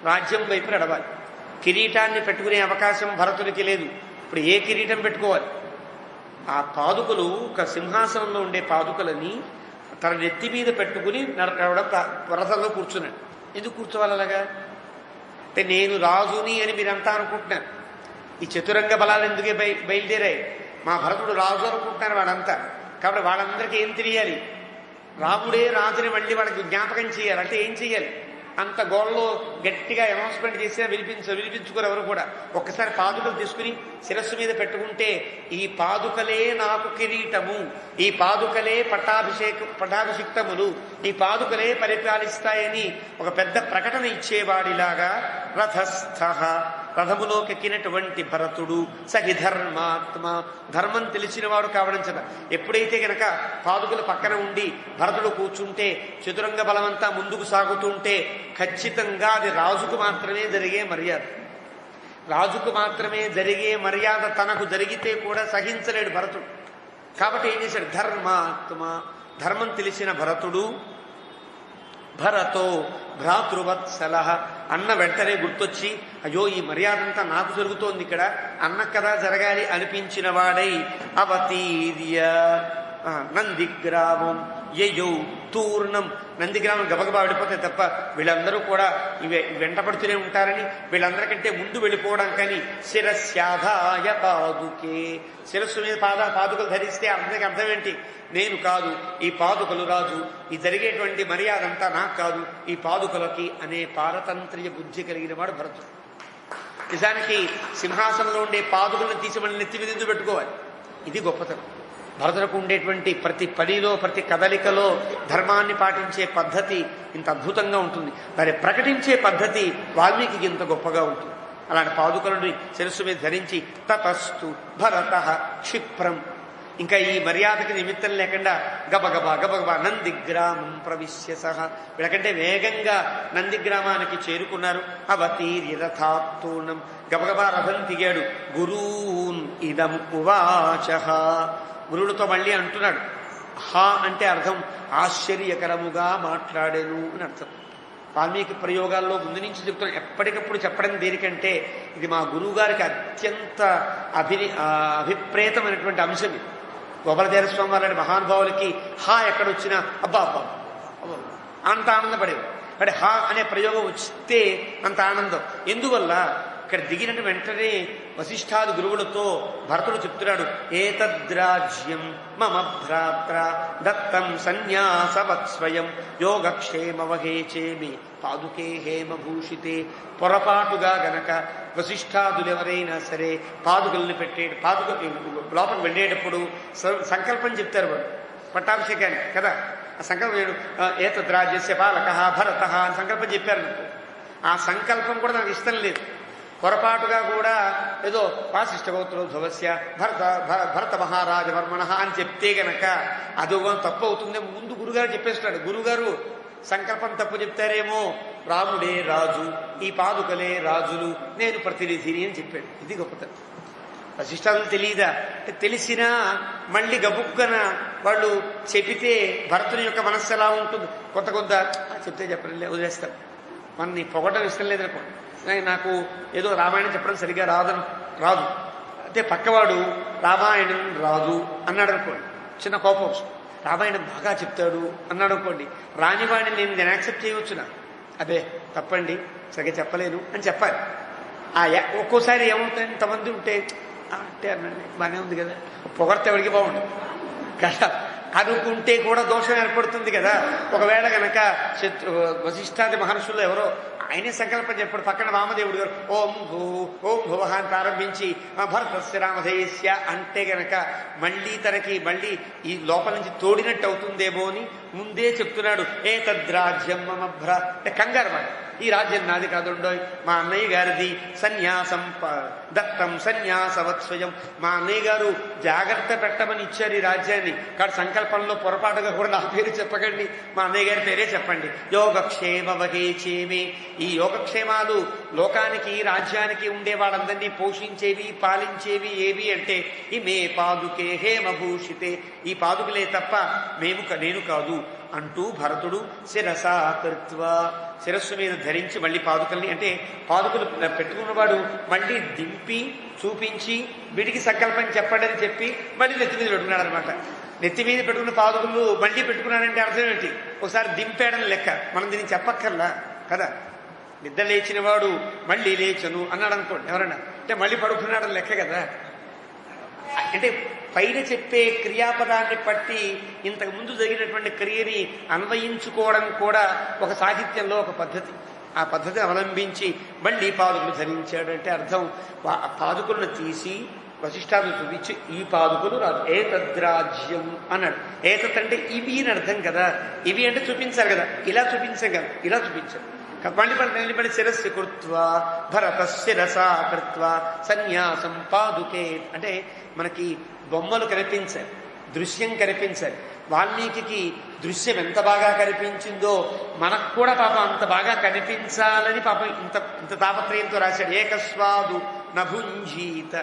[SPEAKER 1] రాజ్యం వైపు నడవాలి. కిరీటాన్ని పెట్టుకునే అవకాశం భరతుడికి లేదు. ఇప్పుడు ఏ కిరీటం పెట్టుకోవాలి? ఆ పాదుకలు, ఒక సింహాసనంలో ఉండే పాదుకలని తన నెత్తి మీద పెట్టుకుని నడవడం రథంలో కూర్చున్నాడు. ఎందుకు కూర్చోవాలి అలాగా? అంటే నేను రాజుని అని మీరంతా అనుకుంటున్నారు. ఈ చతురంగ బలాలు ఎందుకే బయలుదేరాయి? మా భరతుడు రాజు అనుకుంటున్నారు వాడంతా. కాబట్టి వాళ్ళందరికీ ఏం తెలియాలి? రాముడే రాజుని మళ్ళీ వాళ్ళకి జ్ఞాపకం చేయాలి. అంటే ఏం చెయ్యాలి? అంత గోళ్ళలో గట్టిగా అనౌన్స్మెంట్ చేసినా వినిపించుకోరు ఎవరు కూడా. ఒక్కసారి పాదుకలు తీసుకుని శిరస్సు మీద పెట్టుకుంటే, ఈ పాదుకలే నాకు కిరీటము, ఈ పాదుకలే పట్టాభిషిక్తములు, ఈ పాదుకలే పరిపాలిస్తాయని ఒక పెద్ద ప్రకటన ఇచ్చేవాడిలాగా రథస్థ, రథములోకి ఎక్కినటువంటి భరతుడు సహి ధర్మాత్మ, ధర్మం తెలిసినవాడు కావడం చేత ఎప్పుడైతే గనక పాదుకలు పక్కన ఉండి భరతుడు కూర్చుంటే, చతురంగ బలమంతా ముందుకు సాగుతుంటే ఖచ్చితంగా అది రాజుకు మాత్రమే జరిగే మర్యాద. రాజుకు మాత్రమే జరిగే మర్యాద తనకు జరిగితే కూడా సహించలేడు భరతుడు. కాబట్టి ఏం చేశాడు? ధర్మాత్మ, ధర్మం తెలిసిన భరతుడు భరతో భ్రాతృవత్సల అన్న వెంటనే గుర్తొచ్చి, అయ్యో ఈ మర్యాద అంతా నాకు జరుగుతోంది ఇక్కడ, అన్న కదా జరగాలి అనిపించిన వాడై అవతీర్య నందిగ్రామం యయౌ తూర్ణం, నందిగ్రామం గబగబా వెళ్ళిపోతే తప్ప వీళ్ళందరూ కూడా వెంటపడుతూనే ఉంటారని వీళ్ళందరికంటే ముందు వెళ్ళిపోవడం కానీ శిరస్యాధాయ పాదుకే, శిరస్సు మీద పాదుకలు ధరిస్తే అందరికి అర్థం ఏంటి? నేను కాదు, ఈ పాదుకలు రాజు, ఈ జరిగేటువంటి మర్యాద అంతా నాకు కాదు, ఈ పాదుకలకి అనే పారతంత్ర్య బుద్ధి కలిగిన వాడు భరతుడు. నిజానికి సింహాసనంలో ఉండే పాదుకలను తీసి మళ్ళీ నెత్తి మీద పెట్టుకోవాలి. ఇది గొప్పతనం. భరతులకు ఉండేటువంటి ప్రతి పనిలో, ప్రతి కదలికలో ధర్మాన్ని పాటించే పద్ధతి ఇంత అద్భుతంగా ఉంటుంది. దాన్ని ప్రకటించే పద్ధతి వాల్మీకి ఇంత గొప్పగా ఉంటుంది. అలాంటి పాదుకలను శిరస్సు మీద ధరించి తతస్తు భరత క్షిప్రం, ఇంకా ఈ మర్యాదకి నిమిత్తం లేకుండా గబగబా నందిగ్రామం ప్రవిశ్య సహా, వీళ్ళకంటే వేగంగా నందిగ్రామానికి చేరుకున్నారు. అవతీర్య రథాత్తూర్ణం, గబగబా రథం దిగాడు. గురూన్ ఇదం ఉవాచ, గురువులతో మళ్ళీ అంటున్నాడు. హా అంటే అర్థం ఆశ్చర్యకరముగా మాట్లాడేను అని అర్థం. వాల్మీకి ప్రయోగాల్లో ముందు నుంచి చెప్తున్నాను, ఎప్పటికప్పుడు చెప్పడం దేనికంటే ఇది మా గురువు గారికి అత్యంత అభిప్రేతమైనటువంటి అంశం. ఇది గోపాలదేవ స్వామి వారి మహానుభావులకి హా ఎక్కడొచ్చినా అబ్బా అబ్బా అంత ఆనందపడేవి. అంటే హా అనే ప్రయోగం వస్తే అంత ఆనందం. ఎందువల్ల? ఇక్కడ దిగిన వెంటనే వశిష్ఠాది గురువులతో భరతుడు చెప్తున్నాడు, ఏతద్రాజ్యం మమ భ్రాత్ర దత్తం సన్యాసవత్స్వయం యోగక్షేమవహేచేమి పాదుకే హేమభూషితే. పొరపాటుగా గనక వశిష్ఠాదులెవరైనా సరే పాదుకల్ని పాదుక లోపలికి వెళ్ళేటప్పుడు సంకల్పం చెప్తారు వాడు పట్టాభిషేకానికి కదా. ఆ సంకల్పం ఏతద్రాజ్యస్య పాలక భరత అని సంకల్పం చెప్పారు. ఆ సంకల్పం కూడా నాకు ఇష్టం లేదు. పొరపాటుగా కూడా ఏదో వాసిష్ఠగోత్రోద్భవస్య భరత మహారాజవర్మణ అని చెప్తే గనక అదొక తప్పు అవుతుంది. ముందు గురుగారు చెప్పేస్తున్నాడు. గురుగారు సంకల్పం తప్పు చెప్తారేమో, రాముడే రాజు, ఈ పాదుకలే రాజులు, నేను ప్రతినిధిని అని చెప్పాడు. ఇది గొప్పతనం. వశిష్ఠాదులు తెలియదా? తెలిసినా మళ్ళీ గబుక్కన వాళ్ళు చెబితే భరతుని యొక్క మనస్సు ఎలా ఉంటుంది? కొంత చెప్తే చెప్పలే వదిలేస్తాం. మనని పొగటం ఇష్టం లేదనుకోండి, నాకు ఏదో రామాయణం చెప్పడం సరిగ్గా రాదు. అంటే పక్కవాడు రామాయణం రాదు అన్నాడు అనుకోండి, చిన్న కోపం వస్తుంది. రామాయణం బాగా చెప్తాడు అన్నాడు అనుకోండి, రానివాడిని నేను యాక్సెప్ట్ చేయవచ్చునా? అదే తప్పండి, సరిగ్గా చెప్పలేను అని చెప్పాలి. ఒక్కోసారి ఏమవుతుంది, ఇంతమంది ఉంటే అంటే అన్నాడు బాగానే ఉంది కదా, పొగడితే ఎవరికి బాగుంటుంది కదా అనుకుంటే కూడా దోషం ఏర్పడుతుంది కదా. ఒకవేళ గనక వశిష్ఠాది మహర్షుల్లో ఎవరో ఆయనే సంకల్పం చెప్పాడు, పక్కన వామదేవుడు గారు ఓం భువ అని ప్రారంభించి భరతస్య రామధేయస్య అంటే గనక మళ్ళీ ఈ లోపల నుంచి తోడినట్టు అవుతుందేమో అని ముందే చెప్తున్నాడు. ఏతద్రాజ్యం మమ అంటే కంగారు మాట, ఈ రాజ్యం నాది కాదుండో, మా అన్నయ్య గారిది, సన్యాసం దత్తం సన్యాసవత్స్వయం, మా అన్నయ్య గారు జాగ్రత్త పెట్టమని ఇచ్చారు ఈ రాజ్యాన్ని. కానీ సంకల్పంలో పొరపాటుగా కూడా నా పేరు చెప్పకండి, మా అన్నయ్య గారి పేరే చెప్పండి. యోగక్షేమ వహేచేమి, ఈ యోగక్షేమాలు లోకానికి రాజ్యానికి ఉండే వాళ్ళందరినీ పోషించేవి పాలించేవి ఏవి అంటే ఇమే పాదుకే హేమభూషితే, ఈ పాదుకులే తప్ప నేను కాదు అంటూ భరతుడు శిరసా కృత్వా శిరస్సు మీద ధరించి మళ్ళీ పాదుకల్ని, అంటే పాదుకలు పెట్టుకున్నవాడు మళ్ళీ దింపి చూపించి వీడికి సంకల్పం చెప్పండి అని చెప్పి మళ్ళీ నెత్తి మీద పెట్టుకున్నాడు అనమాట. నెత్తి మీద పెట్టుకున్న పాదుకలు మళ్ళీ పెట్టుకున్నాడంటే అర్థం ఏంటి? ఒకసారి దింపాడని లెక్క. మనం దీన్ని చెప్పక్కర్లా కదా. నిద్ర లేచిన వాడు మళ్ళీ లేచను అన్నాడు అనుకోండి ఎవరన్నా, అంటే మళ్ళీ పడుకున్నాడని లెక్క కదా. అంటే పైన చెప్పే క్రియాపదాన్ని బట్టి ఇంతకు ముందు జరిగినటువంటి క్రియని అన్వయించుకోవడం కూడా ఒక సాహిత్యంలో ఒక పద్ధతి. ఆ పద్ధతిని అవలంబించి మళ్ళీ పాదుకలు ధరించాడు అంటే అర్థం పాదుకలను తీసి వశిష్ఠాలు చూపించి ఈ పాదుకలు రాదు, ఏతద్రాజ్యం అన్నాడు. ఏతత్ అంటే ఇవి అని అర్థం కదా. ఇవి అంటే చూపించాలి కదా, ఇలా చూపించాం కదా, ఇలా చూపించారు. మళ్ళీ శిరస్సు కృత్వా భరత శిరసా కృత్వా సన్యాసం పాదుకే. అంటే మనకి బొమ్మలు కనిపించాయి, దృశ్యం కనిపించాలి. వాల్మీకి దృశ్యం ఎంత బాగా కనిపించిందో మనకు కూడా పాపం అంత బాగా కనిపించాలని పాపం ఇంత తాపత్రయంతో రాశాడు. ఏకస్వాదు నభుంజీత.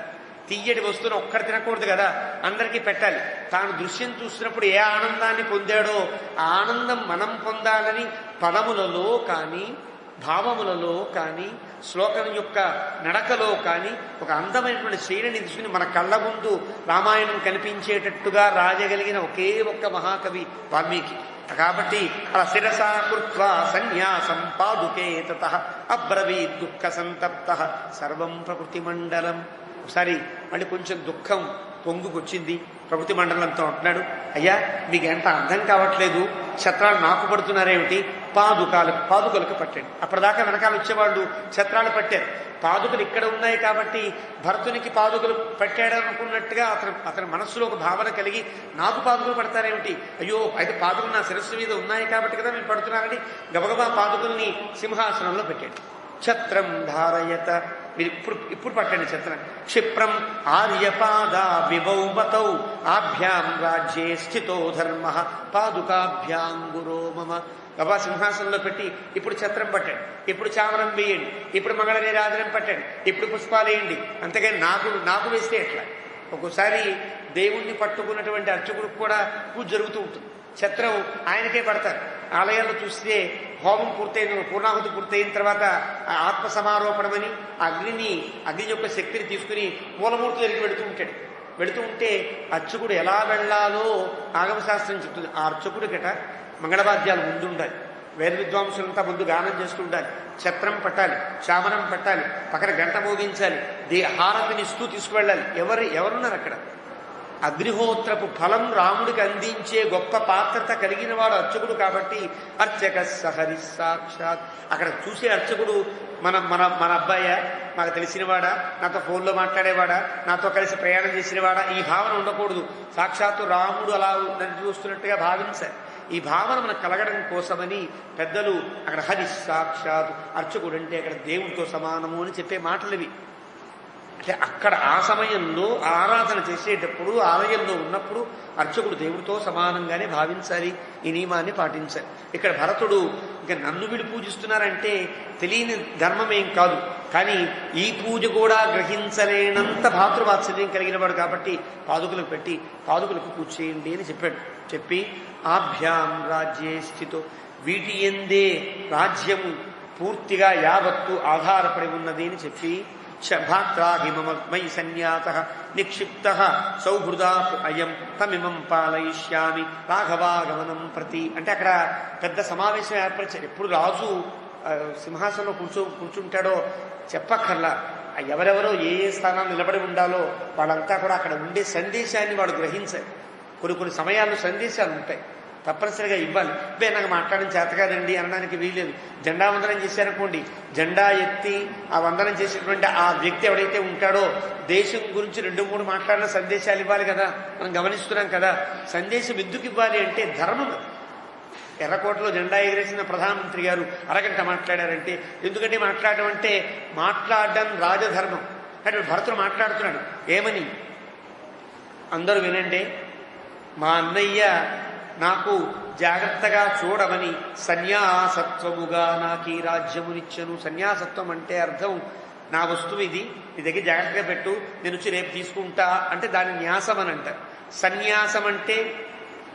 [SPEAKER 1] తీయటి వస్తువును ఒక్కటి తినకూడదు కదా, అందరికీ పెట్టాలి. తాను దృశ్యం చూసినప్పుడు ఏ ఆనందాన్ని పొందాడో ఆ ఆనందం మనం పొందాలని పదములలో కానీ భావములలో కానీ శ్లోకం యొక్క నడకలో కానీ ఒక అందమైనటువంటి శైలిని తీసుకుని మన కళ్ళ ముందు రామాయణం కనిపించేటట్టుగా రాయగలిగిన ఒకే ఒక్క మహాకవి వాల్మీకి. కాబట్టి అలా శిరసా కృత్వా సన్యాసం పాదుకే తతః అబ్రవీత్ దుఃఖ సంతప్త సర్వం ప్రకృతి మండలం. ఒకసారి మళ్ళీ కొంచెం దుఃఖం పొంగుకొచ్చింది. ప్రకృతి మండలంతో అంటున్నాడు, మీకు ఎంత అర్థం కావట్లేదు, ఛత్రాలు నాకు పడుతున్నారేమిటి? పాదుకలకు పట్టండి. అప్పటిదాకా వెనకాల వచ్చేవాళ్ళు ఛత్రాలు పట్టారు. పాదుకలు ఇక్కడ ఉన్నాయి కాబట్టి భరతునికి పాదుకలు పట్టాడు అనుకున్నట్టుగా అతని మనస్సులో ఒక భావన కలిగి నాకు పాదుకలు పడతారేమిటి, అయ్యో అయితే పాదుకలు నా శిరస్సు మీద ఉన్నాయి కాబట్టి కదా మీరు పడుతున్నారని గబగబా పాదుకల్ని సింహాసనంలో పెట్టాడు. ఛత్రం ధారయత. మీరు ఇప్పుడు పట్టండి ఛత్రం. క్షిప్రం ఆర్యపాదా విభౌమతౌ ఆభ్యాం రాజ్యే స్థితో ధర్మ పాదుకాభ్యాం గురో మమ. గబా సింహాసనంలో పెట్టి ఇప్పుడు ఛత్రం పట్టండి, ఇప్పుడు చామరం వేయండి, ఇప్పుడు మంగళ నీరాజనం పట్టండి, ఇప్పుడు పుష్పాలు వేయండి. అంతేగాని నాకు వేస్తే ఎట్లా? ఒక్కోసారి దేవుణ్ణి పట్టుకున్నటువంటి అర్చకుడికి కూడా పూజ జరుగుతూ ఉంటుంది. ఛత్రం ఆయనకే పడతారు. ఆలయాల్లో చూస్తే హోమం పూర్తయిన పూర్ణాహుతి పూర్తయిన తర్వాత ఆత్మ సమారోపణమని అగ్ని యొక్క శక్తిని తీసుకుని మూలమూర్తి దగ్గరికి వెళుతూ ఉంటే అర్చకుడు ఎలా వెళ్లాలో ఆగమశాస్త్రం చెప్తుంది. ఆ అర్చకుడికట మంగళవాద్యాలు ముందు ఉండాలి, వేద విద్వాంసులంతా ముందు గానం చేస్తూ ఉండాలి, ఛత్రం పట్టాలి, చామరం పట్టాలి, పక్కన గంట మోగించాలి, హారతినిస్తూ తీసుకువెళ్ళాలి. ఎవరున్నారు అక్కడ? అగ్నిహోత్రపు ఫలం రాముడికి అందించే గొప్ప పాత్రత కలిగిన వాడు అర్చకుడు. కాబట్టి అర్చక సహరి సాక్షాత్. అక్కడ చూసే అర్చకుడు మన మన మన అబ్బాయ, మాకు తెలిసినవాడా, నాతో ఫోన్లో మాట్లాడేవాడా, నాతో కలిసి ప్రయాణం చేసినవాడా, ఈ భావన ఉండకూడదు. సాక్షాత్తు రాముడు అలా నన్ను చూస్తున్నట్టుగా భావించాలి. ఈ భావన మనకు కలగడం కోసమని పెద్దలు అక్కడ హరి సాక్షాత్, అర్చకుడు అంటే అక్కడ దేవుడితో సమానము అని చెప్పే మాటలు ఇవి. అంటే అక్కడ ఆ సమయంలో ఆరాధన చేసేటప్పుడు ఆలయంలో ఉన్నప్పుడు అర్చకుడు దేవుడితో సమానంగానే భావించాలి. ఈ నియమాన్ని పాటించాలి. ఇక్కడ భరతుడు ఇంకా నన్ను వీడు పూజిస్తున్నారంటే తెలియని ధర్మమేం కాదు, కానీ ఈ పూజ కూడా గ్రహించలేనంత భాతృవాత్సల్యం కలిగిన వాడు కాబట్టి పాదుకలకు పెట్టి పాదుకలకు పూజ చేయండి అని చెప్పాడు. చెప్పి ఆభ్యాం రాజ్యే స్థితో, వీటి ఎందే రాజ్యము పూర్తిగా యావత్తు ఆధారపడి ఉన్నది అని చెప్పి భాత్రాహిమమయి సన్యాత నిక్షిప్త సౌహృదా అయం తమిమం పాలయిష్యామి రాఘవాగమనం ప్రతి. అంటే అక్కడ పెద్ద సమావేశం ఏర్పరిచారు. ఎప్పుడు రాజు సింహాసనంలో కూర్చుంటాడో చెప్పక్కర్లా, ఎవరెవరో ఏ స్థానాలు నిలబడి ఉండాలో వాళ్ళంతా కూడా అక్కడ ఉండే సందేశాన్ని వాడు గ్రహించాలి. కొన్ని సమయాల్లో సందేశాలు ఉంటాయి, తప్పనిసరిగా ఇవ్వాలి. నాకు మాట్లాడడం చేత కాదండి అనడానికి వీలేదు. జెండా వందనం చేశారనుకోండి, జెండా ఎత్తి ఆ వందనం చేసినటువంటి ఆ వ్యక్తి ఎవడైతే ఉంటాడో దేశం గురించి 2-3 మాట్లాడిన సందేశాలు ఇవ్వాలి కదా. మనం గమనిస్తున్నాం కదా. సందేశం ఎందుకు ఇవ్వాలి అంటే ధర్మం. ఎర్రకోటలో జెండా ఎగిరేసిన ప్రధానమంత్రి గారు అరగంట మాట్లాడారంటే ఎందుకంటే మాట్లాడడం అంటే మాట్లాడడం రాజధర్మం. అంటే భరతుడు మాట్లాడుతున్నాడు ఏమని, అందరూ వినండి, మా అన్నయ్య నాకు జాగ్రత్తగా చూడమని సన్యాసత్వముగా నాకు ఈ రాజ్యమునిచ్చను. సన్యాసత్వం అంటే అర్థం, నా వస్తువు ఇది, నీ దగ్గర జాగ్రత్తగా పెట్టు, నేను వచ్చి రేపు తీసుకుంటా అంటే దాని న్యాసం అని అంటారు. సన్యాసం అంటే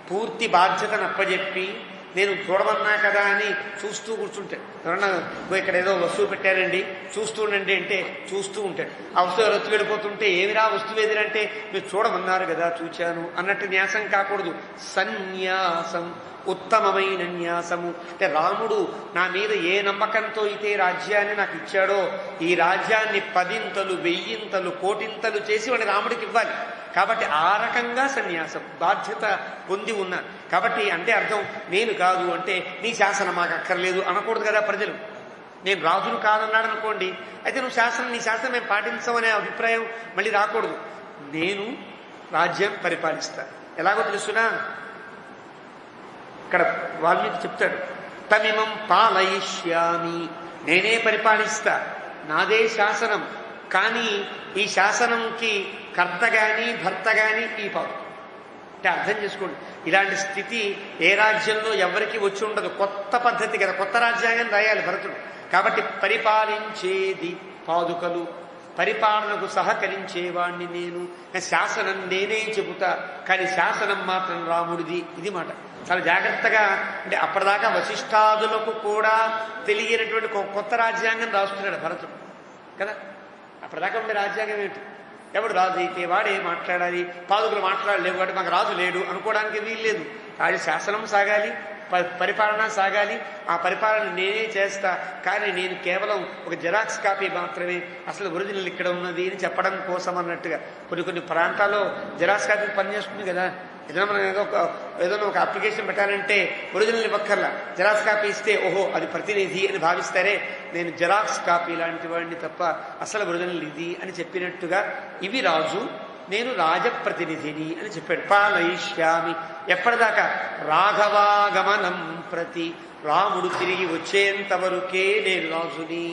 [SPEAKER 1] పూర్తి బాధ్యతను అప్పజెప్పి నేను చూడమన్నా కదా అని చూస్తూ కూర్చుంటాడు. ఎవరన్నా ఇక్కడ ఏదో వస్తువు పెట్టారండి చూస్తూ ఉండండి అంటే చూస్తూ ఉంటాడు. ఆ వస్తువు ఎవరు వెళ్ళిపోతుంటే ఏమిరా వస్తువు ఎదురంటే మీరు చూడమన్నారు కదా చూచాను అన్నట్టు న్యాసం కాకూడదు. సన్యాసం ఉత్తమమైన న్యాసము అంటే రాముడు నా మీద ఏ నమ్మకంతో అయితే రాజ్యాన్ని నాకు ఇచ్చాడో ఈ రాజ్యాన్ని 10ంతలు 1000ంతలు కోటింతలు చేసి వాడి రాముడికి ఇవ్వాలి. కాబట్టి ఆ రకంగా సన్యాసం బాధ్యత పొంది ఉన్నాను. కాబట్టి అంటే అర్థం నేను కాదు అంటే నీ శాసనం మాకు అక్కర్లేదు అనకూడదు కదా ప్రజలు. నేను రాజును కాదన్నాడు అనుకోండి, అయితే నువ్వు నీ శాసనం మేము పాటించమనే అభిప్రాయం మళ్ళీ రాకూడదు. నేను రాజ్యం పరిపాలిస్తాను. ఎలాగో తెలుసునా, ఇక్కడ వాల్మీకి చెప్తాడు, తమిమం పాలయిష్యామి, నేనే పరిపాలిస్తా, నాదే శాసనం. కానీ ఈ శాసనంకి కర్త గాని భర్త గాని ఈ పాదు అంటే అర్థం చేసుకోండి. ఇలాంటి స్థితి ఏ రాజ్యంలో ఎవరికి వచ్చి ఉండదు. కొత్త పద్ధతి కదా, కొత్త రాజ్యాంగం రాయాలి భరతుడు. కాబట్టి పరిపాలించేది పాదుకలు, పరిపాలనకు సహకరించేవాణ్ణి నేను, శాసనం నేనే చెబుతా, కానీ శాసనం మాత్రం రాముడిది. ఇది మాట చాలా జాగ్రత్తగా. అంటే అప్పటిదాకా వశిష్ఠాదులకు కూడా తెలియనటువంటి కొత్త రాజ్యాంగం రాస్తున్నాడు భరతుడు కదా. అప్పటిదాకా ఉండే రాజ్యాంగం ఏంటి, ఎవడు రాజు అయితే వాడే మాట్లాడాలి, పాదుకులు మాట్లాడలేవు కాబట్టి మాకు రాజు లేడు అనుకోవడానికి వీల్లేదు. రాజు శాసనం సాగాలి, పరిపాలన సాగాలి. ఆ పరిపాలన నేనే చేస్తా, కానీ నేను కేవలం ఒక జెరాక్స్ కాపీ మాత్రమే, అసలు ఒరిజినల్ ఇక్కడ ఉన్నది అని చెప్పడం కోసం అన్నట్టుగా. కొన్ని ప్రాంతాల్లో జెరాక్స్ కాపీ పనిచేస్తుంది కదా. ఏదైనా మనం ఏదైనా ఒక అప్లికేషన్ పెట్టాలంటే ఒరిజినల్ ఇవ్వక్కర్లా, జెరాక్స్ కాపీ ఇస్తే ఓహో అది ప్రతినిధి అని భావిస్తారే. నేను జెరాక్స్ కాపీ లాంటి వాడిని తప్ప అసలు ఒరిజినల్ ఇది అని చెప్పినట్టుగా ఇవి రాజు, నేను రాజప్రతినిధిని అని చెప్పాడు. పాలయిష్యామి ఎప్పటిదాకా, రాఘవాగమనం ప్రతి, రాముడు తిరిగి వచ్చేంత వరకే నేను రాజుని.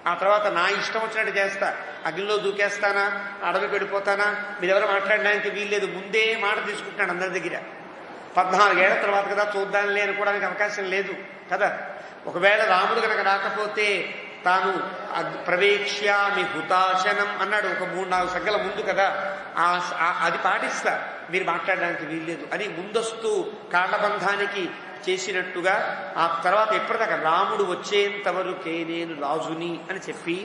[SPEAKER 1] ఆ తర్వాత నా ఇష్టం వచ్చినట్టు చేస్తా, అగ్నిలో దూకేస్తానా, అడవికి వెళ్ళిపోతానా, మీరెవరు మాట్లాడడానికి వీల్లేదు. ముందే మాట తీసుకుంటున్నాడు అందరి దగ్గర. 14 ఏళ్ల తర్వాత కదా చూద్దాంలే అనుకోవడానికి అవకాశం లేదు కదా. ఒకవేళ రాముడు కనుక రాకపోతే తాను ప్రవేక్ష్యామి హుతాశనం అన్నాడు ఒక 3-4 సగ్గల ముందు కదా. అది పాటిస్తా, మీరు మాట్లాడడానికి వీల్లేదు అని ముందస్తు కాళ్ళబంధానికి చేసినట్టుగా. ఆ తర్వాత ఎప్పటిదాకా రాముడు వచ్చేంత వరకే నేను రాజుని అని చెప్పి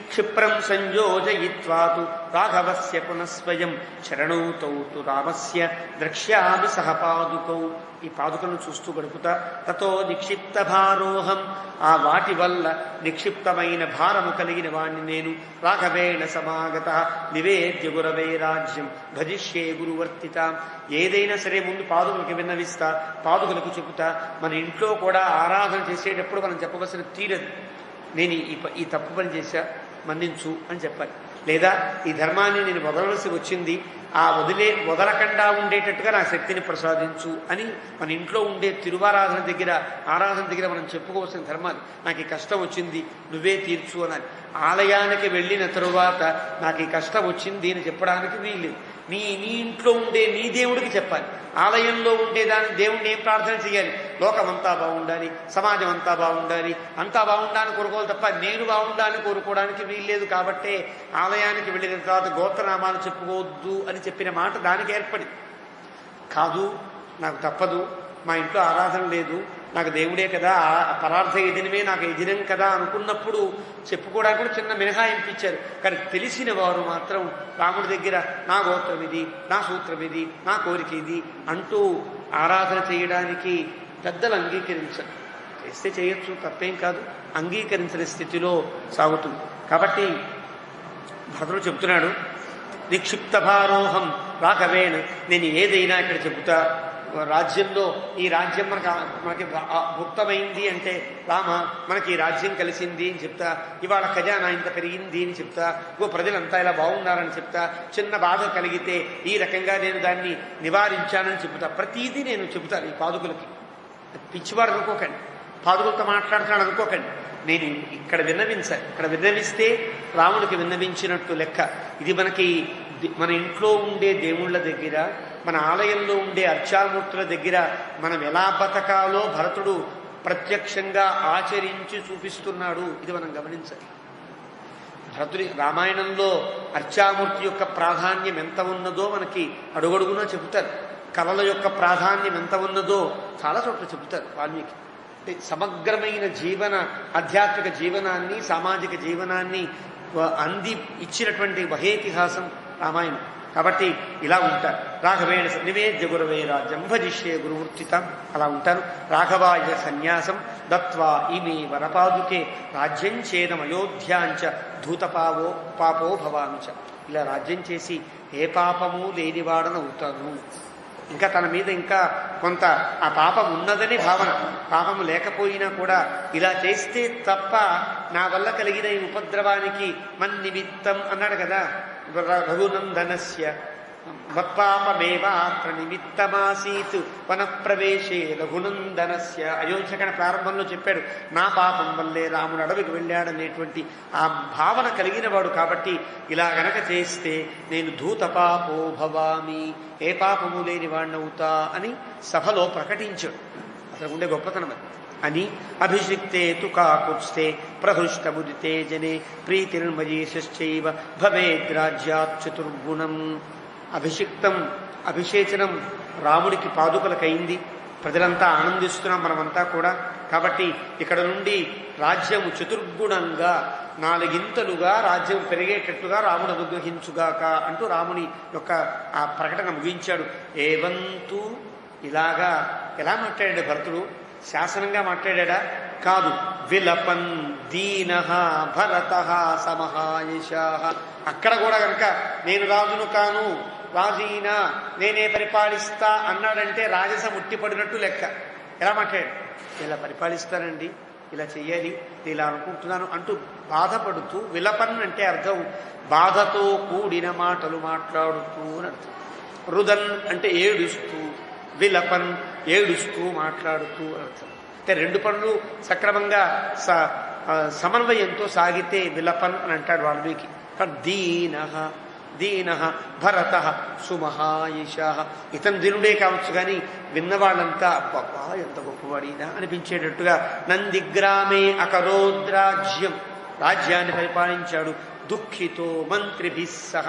[SPEAKER 1] క్షిప్రం సంయోజయిత్వాతు రాఘవస్య పునఃస్వయం శరణౌ తౌ తు రామస్య ద్రక్ష్యామి సహ పాదుకౌ. ఈ పాదుకలను చూస్తూ గడుపుతా. తతో నిక్షిప్త భారోహం, ఆ వాటి వల్ల నిక్షిప్తమైన భారము కలిగిన వాణ్ణి నేను. రాఘవేణ సమాగత నివేద్య గురవే రాజ్యం భజిష్యే గురువర్తిత. ఏదైనా సరే ముందు పాదుకలకు విన్నవిస్తా, పాదుకలకు చెబుతా. మన ఇంట్లో కూడా ఆరాధన చేసేటప్పుడు మనం చెప్పవలసిన తీరదు, నేను ఈ తప్పు పని చేశా మన్నించు అని చెప్పాలి. లేదా ఈ ధర్మాన్ని నేను వదలవలసి వచ్చింది, ఆ వదలకుండా ఉండేటట్టుగా నా శక్తిని ప్రసాదించు అని మన ఇంట్లో ఉండే తిరువారాధన దగ్గర ఆరాధన దగ్గర మనం చెప్పుకోవాల్సిన ధర్మాలు. నాకు ఈ కష్టం వచ్చింది నువ్వే తీర్చు అనాలి. ఆలయానికి వెళ్ళిన తరువాత నాకు ఈ కష్టం వచ్చింది అని చెప్పడానికి వీల్లేదు. నీ ఇంట్లో ఉండే నీ దేవుడికి చెప్పాలి. ఆలయంలో ఉండేదాన్ని దేవుణ్ణి ఏం ప్రార్థన చేయాలి, లోకమంతా బాగుండాలి, సమాజం అంతా బాగుండాలి, అంతా బాగుండాలని కోరుకోవాలి తప్ప నేను బాగుండాలని కోరుకోవడానికి వీల్లేదు. కాబట్టే ఆలయానికి వెళ్ళిన తర్వాత గోత్రనామాలు చెప్పుకోవద్దు అని చెప్పిన మాట దానికి ఏర్పడింది. కాదు నాకు తప్పదు, మా ఇంట్లో ఆరాధన లేదు, నాకు దేవుడే కదా, పరార్థ యజనమే నాకు యజనం కదా అనుకున్నప్పుడు చెప్పుకోవడానికి కూడా చిన్న మినహాయింపు ఇచ్చారు. కానీ తెలిసిన వారు మాత్రం రాముడి దగ్గర నా గోత్రం ఇది, నా సూత్రం ఇది, నా కోరిక ఇది అంటూ ఆరాధన చేయడానికి పెద్దలు అంగీకరించరు. చేస్తే చేయొచ్చు, తప్పేం కాదు, అంగీకరించిన స్థితిలో సాగుతుంది. కాబట్టి భద్రుడు చెబుతున్నాడు, నిక్షిప్త భారోహం రాఘవేణ, నేను ఏదైనా ఇక్కడ చెబుతా. రాజ్యంలో ఈ రాజ్యం మనకి భుక్తమైంది అంటే రామ మనకి ఈ రాజ్యం కలిసింది అని చెప్తా. ఇవాళ ఖజానా ఇంత పెరిగింది అని చెప్తా. ప్రజలంతా ఇలా బాగున్నారని చెప్తా. చిన్న బాధ కలిగితే ఈ రకంగా నేను దాన్ని నివారించానని చెబుతా. ప్రతీదీ నేను చెబుతాను ఈ పాదుకులకి. పిచ్చివాడు అనుకోకండి, పాదుకులతో మాట్లాడుతున్నాడు అనుకోకండి. నేను ఇక్కడ విన్నవించాలి, ఇక్కడ విన్నవిస్తే రాముడికి విన్నవించినట్టు లెక్క. ఇది మన ఇంట్లో ఉండే దేవుళ్ళ దగ్గర, మన ఆలయంలో ఉండే అర్చామూర్తుల దగ్గర మనం ఎలా బతకాలో భరతుడు ప్రత్యక్షంగా ఆచరించి చూపిస్తున్నాడు. ఇది మనం గమనించాలి. భరతుడి రామాయణంలో అర్చామూర్తి యొక్క ప్రాధాన్యం ఎంత ఉన్నదో మనకి అడుగడుగునా చెబుతారు. కళల యొక్క ప్రాధాన్యం ఎంత ఉన్నదో చాలా చోట్ల చెబుతారు వాల్మీకి. అంటే సమగ్రమైన ఆధ్యాత్మిక జీవనాన్ని, సామాజిక జీవనాన్ని అంది ఇచ్చినటువంటి మహేతిహాసం రామాయణం. కాబట్టి ఇలా ఉంటారు. రాఘవేణ నివేద్య గురవే రాజ్యం భజిష్యే గురువృత్తితం, అలా ఉంటారు. రాఘవాయ సన్యాసం దత్వా ఇమే వరపాదుకే రాజ్యం చేదమయోధ్యాంచ పాపో భవాంచ. ఇలా రాజ్యం చేసి ఏ పాపము లేనివాడనవుతాను. ఇంకా తన మీద ఇంకా కొంత ఆ పాపం ఉన్నదని భావన, పాపము లేకపోయినా కూడా ఇలా చేస్తే తప్ప నా వల్ల కలిగిన ఈ ఉపద్రవానికి మన్నిమిత్తం అన్నాడు కదా రఘునందనస్య మత్పాపమేవాత్ర నిమిత్తమాసీత్ వనప్రవేశే రఘునందనస్య. అయోధ్యకణ ప్రారంభంలో చెప్పాడు, నా పాపం వల్లే రాముడు అడవికి వెళ్ళాడనేటువంటి ఆ భావన కలిగిన వాడు. కాబట్టి ఇలా గనక చేస్తే నేను ధూతపాపో భవామి, ఏ పాపము లేని వాణ్ణవుతా అని సభలో ప్రకటించాడు. అసలు ఉండే గొప్పతనం అని. అభిషిక్తే తు కాకుత్స్తే ప్రహృష్టముదితే జనే ప్రీతిర్మజేశ్చైవ భవేద్రాజ్యాత్ చతుర్గుణం. అభిషేచనం రాముడికి పాదుకలకైంది. ప్రజలంతా ఆనందిస్తున్నాం, మనమంతా కూడా. కాబట్టి ఇక్కడ నుండి రాజ్యము చతుర్గుణంగా, 4 ఇంతలుగా రాజ్యం పెరిగేటట్టుగా రాముడు అనుగ్రహించుగాక అంటూ రాముని యొక్క ఆ ప్రకటన ముగించాడు. ఏవంతు ఇలాగా ఎలా మాట్లాడాడు భరతుడు? శాసనంగా మాట్లాడా? కాదు. విలపన్ దీన భరత సమహాయశా. అక్కడ కూడా కనుక నేను రాజును కాను, రాజీనా నేనే పరిపాలిస్తా అన్నాడంటే రాజసం ఉట్టిపడినట్టు లెక్క. ఎలా మాట్లాడాడు? ఇలా పరిపాలిస్తానండి, ఇలా చెయ్యాలి, ఇలా అనుకుంటున్నాను అంటూ బాధపడుతూ. విలపన్ అంటే అర్థం బాధతో కూడిన మాటలు మాట్లాడుతూ అని అర్థం. రుదన్ అంటే ఏడుస్తూ, విలపన్ ఏడుస్తూ మాట్లాడుతూ అర్థం. అంటే 2 పనులు సక్రమంగా సమన్వయంతో సాగితే విలపన్ అని అంటాడు వాల్మీకి. దీన భరత సుమహాయశ. ఇతను దీనుడే కావచ్చు కానీ విన్నవాళ్ళంతా అబ్బబ్బా ఎంత గొప్పవాడినా అనిపించేటట్టుగా. నందిగ్రామే అకరోద్రాజ్యం, రాజ్యాన్ని పరిపాలించాడు. దుఃఖితో మంత్రిభిः సహ.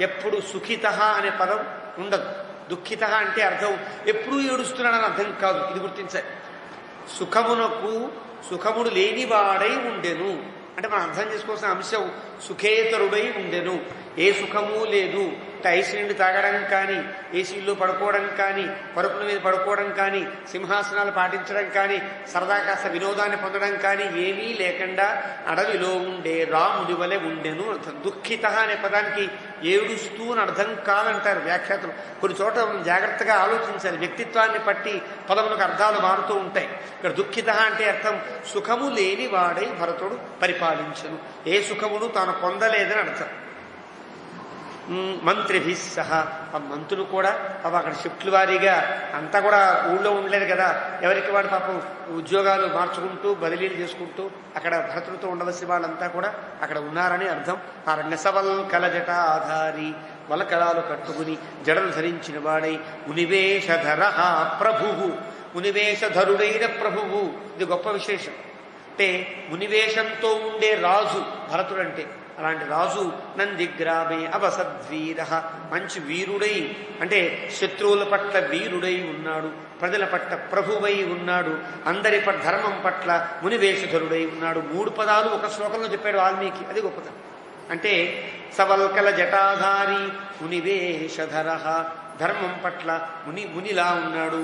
[SPEAKER 1] ఎప్పుడు సుఖిత అనే పదం ఉండదు. దుఃఖిత అంటే అర్థం ఎప్పుడూ ఏడుస్తున్నాడని అర్థం కాదు. ఇది గుర్తించాలి. సుఖముడు లేనివాడై ఉండెను అంటే మనం అర్థం చేసుకోవాల్సిన అంశం సుఖేతరుడై ఉండెను. ఏ సుఖము లేదు. ఐస్ నీళ్లు తాగడం కానీ, ఏసీల్లో పడుకోవడం కానీ, పరుపుల మీద పడుకోవడం కానీ, సింహాసనాలు పాటించడం కానీ, సరదా కాస్త వినోదాన్ని పొందడం కానీ ఏమీ లేకుండా అడవిలో ఉండే రాముడి వలె ఉండెను అర్థం. దుఃఖిత అనే పదానికి ఏడుస్తూ అని అర్థం కాదంటారు వ్యాఖ్యాతలు. కొన్ని చోట మనం జాగ్రత్తగా ఆలోచించాలి. వ్యక్తిత్వాన్ని బట్టి పదములకు అర్థాలు మారుతూ ఉంటాయి. ఇక్కడ దుఃఖిత అంటే అర్థం సుఖము లేని వాడై భరతుడు పరిపాలించను. ఏ సుఖమును తాను పొందలేదని అర్థం. మంత్రిభి సహా. ఆ మంత్రులు కూడా పాపం అక్కడ షిఫ్ట్ల వారీగా అంతా కూడా ఊళ్ళో ఉండలేదు కదా, ఎవరికి వాడు పాపం ఉద్యోగాలు మార్చుకుంటూ బదిలీలు చేసుకుంటూ అక్కడ భరతులతో ఉండవలసిన వాళ్ళంతా కూడా అక్కడ ఉన్నారని అర్థం. ఆ నెసవల్కల జటాధారి, వలకలాలు కట్టుకుని జడలు ధరించిన వాడై మునివేషధర ప్రభువు, మునివేషధరుడైన ప్రభువు. ఇది గొప్ప విశేషం. అంటే మునివేషంతో ఉండే రాజు భరతుడంటే. అలాంటి రాజు నందిగ్రామే అవసద్వీర, మంచి వీరుడై అంటే శత్రువుల పట్ల వీరుడై ఉన్నాడు, ప్రజల పట్ల ప్రభువై ఉన్నాడు, అందరి ధర్మం పట్ల మునివేషధరుడై ఉన్నాడు. 3 పదాలు ఒక శ్లోకంలో చెప్పాడు వాల్మీకి. అది గొప్పతనం. అంటే సవల్కల జటాధారి మునివేషధర, ధర్మం పట్ల మునిలా ఉన్నాడు.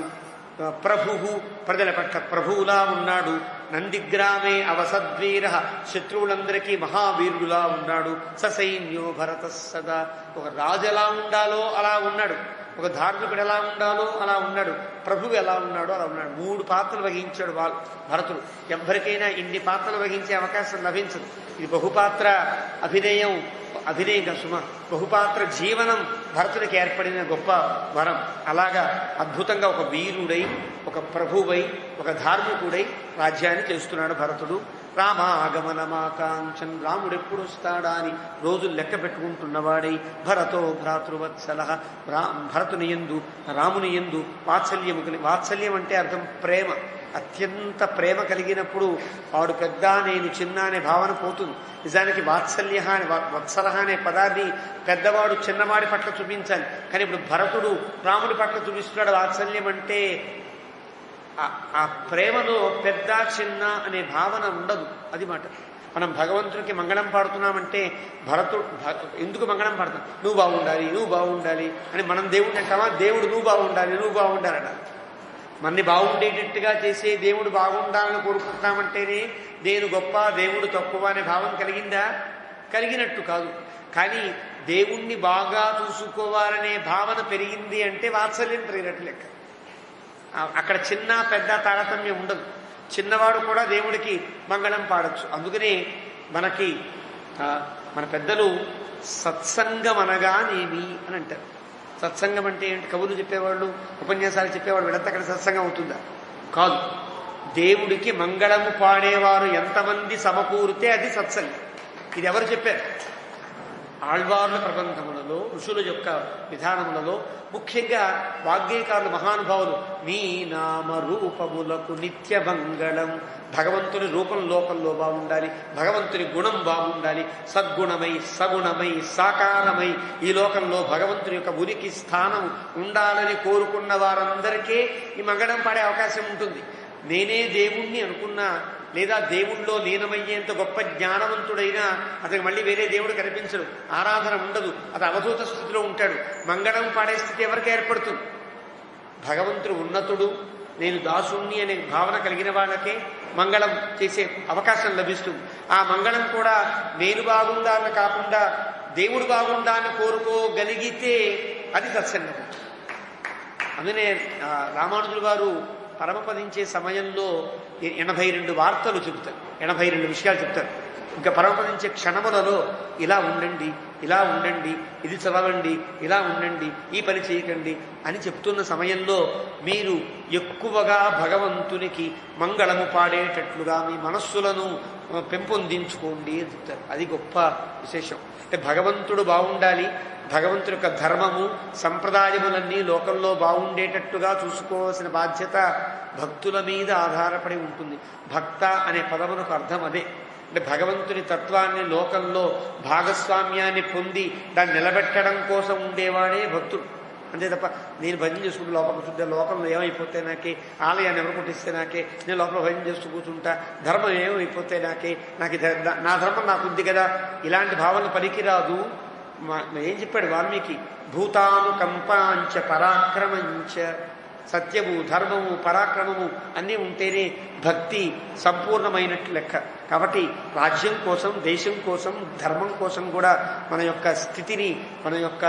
[SPEAKER 1] ప్రభువు, ప్రజల పట్ల ప్రభువులా ఉన్నాడు. నందిగ్రామే అవసద్వీర, శత్రువులందరికీ మహావీరుడులా ఉన్నాడు. ససైన్యో భరత సదా, ఒక రాజు ఎలా ఉండాలో అలా ఉన్నాడు, ఒక ధార్మికుడు ఎలా ఉండాలో అలా ఉన్నాడు, ప్రభువు ఎలా ఉన్నాడో అలా ఉన్నాడు. 3 పాత్రలు వహించాడు భరతుడు. ఎవరికైనా ఇన్ని పాత్రలు వహించే అవకాశం లభించదు. ఇది బహుపాత్ర అభినయం సుమ, బహుపాత్ర జీవనం భరతుడికి ఏర్పడిన గొప్ప వరం. అలాగా అద్భుతంగా ఒక వీరుడై, ఒక ప్రభువై, ఒక ధార్మికుడై రాజ్యాన్ని చేస్తున్నాడు భరతుడు. రామాగమనమాకాంక్షన్, రాముడెప్పుడు వస్తాడా అని రోజులు లెక్క పెట్టుకుంటున్నవాడై భరతో భ్రాతృవత్సల, భరతుని యందు రాముని యందు వాత్సల్యం అంటే అర్థం ప్రేమ. అత్యంత ప్రేమ కలిగినప్పుడు వాడు పెద్ద నేను చిన్న అనే భావన పోతుంది. నిజానికి వాత్సల్య అనే వత్సల అనే పదాన్ని పెద్దవాడు చిన్నవాడి పట్ల చూపించాలి. కానీ ఇప్పుడు భరతుడు రాముడి పట్ల చూపిస్తున్నాడు వాత్సల్యం అంటే. ఆ ప్రేమలో పెద్ద చిన్న అనే భావన ఉండదు. అది మాట. మనం భగవంతుడికి మంగళం పాడుతున్నామంటే ఎందుకు మంగళం పాడుతాం? నువ్వు బాగుండాలి, నువ్వు బాగుండాలి అని మనం దేవుడిని అంటామా? దేవుడు నువ్వు బాగుండాలి, నువ్వు బాగుండాలట. మనని బాగుండేటట్టుగా చేసే దేవుడు బాగుండాలని కోరుకుంటామంటేనే నేను గొప్ప, దేవుడు తక్కువ అనే భావం కలిగిందా? కలిగినట్టు కాదు. కానీ దేవుణ్ణి బాగా చూసుకోవాలనే భావన పెరిగింది అంటే వాత్సల్యం పెరిగినట్టు లెక్క. అక్కడ చిన్న పెద్ద తారతమ్యం ఉండదు. చిన్నవాడు కూడా దేవుడికి మంగళం పాడొచ్చు. అందుకనే మనకి మన పెద్దలు సత్సంగం అనగానేమి అని అంటారు. సత్సంగం అంటే ఏంటి? కవులు చెప్పేవాళ్ళు, ఉపన్యాసాలు చెప్పేవాళ్ళు వీళ్ళంతా అక్కడ సత్సంగం అవుతుందా? కాదు. దేవుడికి మంగళము పాడేవారు ఎంతమంది సమకూరితే అది సత్సంగం. ఇది ఎవరు చెప్పారు? ఆళ్వార్ల ప్రబంధములలో, ఋషుల యొక్క విధానములలో, ముఖ్యంగా వాగ్గేయకారులు మహానుభావులు నీ నామ రూపములకు నిత్య మంగళం. భగవంతుని రూపం లోకంలో బాగుండాలి, భగవంతుని గుణం బాగుండాలి, సద్గుణమై సగుణమై సాకారమై ఈ లోకంలో భగవంతుని యొక్క ఉనికి స్థానం ఉండాలని కోరుకున్న వారందరికీ ఈ మంగళం పాడే అవకాశం ఉంటుంది. నేనే దేవుణ్ణి అనుకున్నా లేదా దేవుళ్ళో లీనమయ్యేంత గొప్ప జ్ఞానవంతుడైనా అతనికి మళ్ళీ వేరే దేవుడు కనిపించడు, ఆరాధన ఉండదు, అతను అవధూత స్థితిలో ఉంటాడు. మంగళం పాడే స్థితి ఎవరికి ఏర్పడుతుంది? భగవంతుడు ఉన్నతుడు, నేను దాసుణ్ణి అనే భావన కలిగిన వాళ్ళకే మంగళం చేసే అవకాశం లభిస్తుంది. ఆ మంగళం కూడా నేను బాగుందా అని కాకుండా దేవుడు బాగుందా అని కోరుకోగలిగితే అది సత్సంగం. అందుకనే రామానుజులు గారు పరమపదించే సమయంలో 82 వార్తలు చెబుతారు, 82 విషయాలు చెప్తారు. ఇంకా పరమపదించే క్షణములలో ఇలా ఉండండి, ఇలా ఉండండి, ఇది చదవండి, ఇలా ఉండండి, ఈ పని చేయకండి అని చెప్తున్న సమయంలో మీరు ఎక్కువగా భగవంతునికి మంగళము పాడేటట్లుగా మీ మనస్సులను పెంపొందించుకోండి అని చెప్తారు. అది గొప్ప విశేషం. అంటే భగవంతుడు బాగుండాలి, భగవంతుడి యొక్క ధర్మము సంప్రదాయములన్నీ లోకంలో బాగుండేటట్టుగా చూసుకోవాల్సిన బాధ్యత భక్తుల మీద ఆధారపడి ఉంటుంది. భక్త అనే పదమునకు అర్థం అదే. అంటే భగవంతుని తత్వాన్ని లోకంలో భాగస్వామ్యాన్ని పొంది దాన్ని నిలబెట్టడం కోసం ఉండేవాడే భక్తుడు. అంతే తప్ప నేను భజన చేసుకుంటూ లోపల కూర్చుంటే లోకంలో ఏమైపోతే నాకే, ఆలయాన్ని ఎవరు కొట్టిస్తే నాకే, నేను లోపల భజన చేస్తూ కూర్చుంటా, ధర్మం ఏమైపోతే నాకే, నాకు నా ధర్మం నాకు ఉంది కదా, ఇలాంటి భావన పనికిరాదు. ఏం చెప్పాడు వాల్మీకి? భూతానుకంపాంచ పరాక్రమంచ. సత్యము, ధర్మము, పరాక్రమము అన్నీ ఉంటేనే భక్తి సంపూర్ణమైనట్లు లెక్క. కాబట్టి రాజ్యం కోసం, దేశం కోసం, ధర్మం కోసం కూడా మన యొక్క స్థితిని, మన యొక్క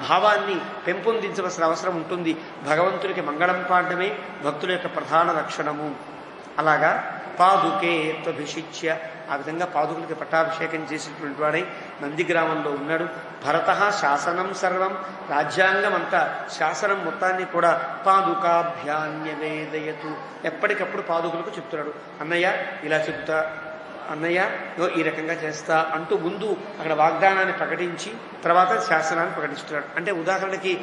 [SPEAKER 1] భావాన్ని పెంపొందించవలసిన అవసరం ఉంటుంది. భగవంతుడికి మంగళం పాడడమే భక్తుల యొక్క ప్రధాన లక్షణము. అలాగా పాదుకే త్వభిషిచ్య, ఆ విధంగా పాదుకులకి పట్టాభిషేకం చేసినటువంటి వాడై నందిగ్రామంలో ఉన్నాడు. భరత శాసనం సర్వం, రాజ్యాంగం అంతా, శాసనం మొత్తాన్ని కూడా పాదుకాభ్యాన్యవేదయతు, ఎప్పటికప్పుడు పాదుకులకు చెప్తున్నాడు. అన్నయ్య ఇలా చెప్తా, అన్నయ్య ఈ రకంగా చేస్తా అంటూ ముందు అక్కడ వాగ్దానాన్ని ప్రకటించి తర్వాత శాసనాన్ని ప్రకటిస్తున్నాడు. అంటే ఉదాహరణకి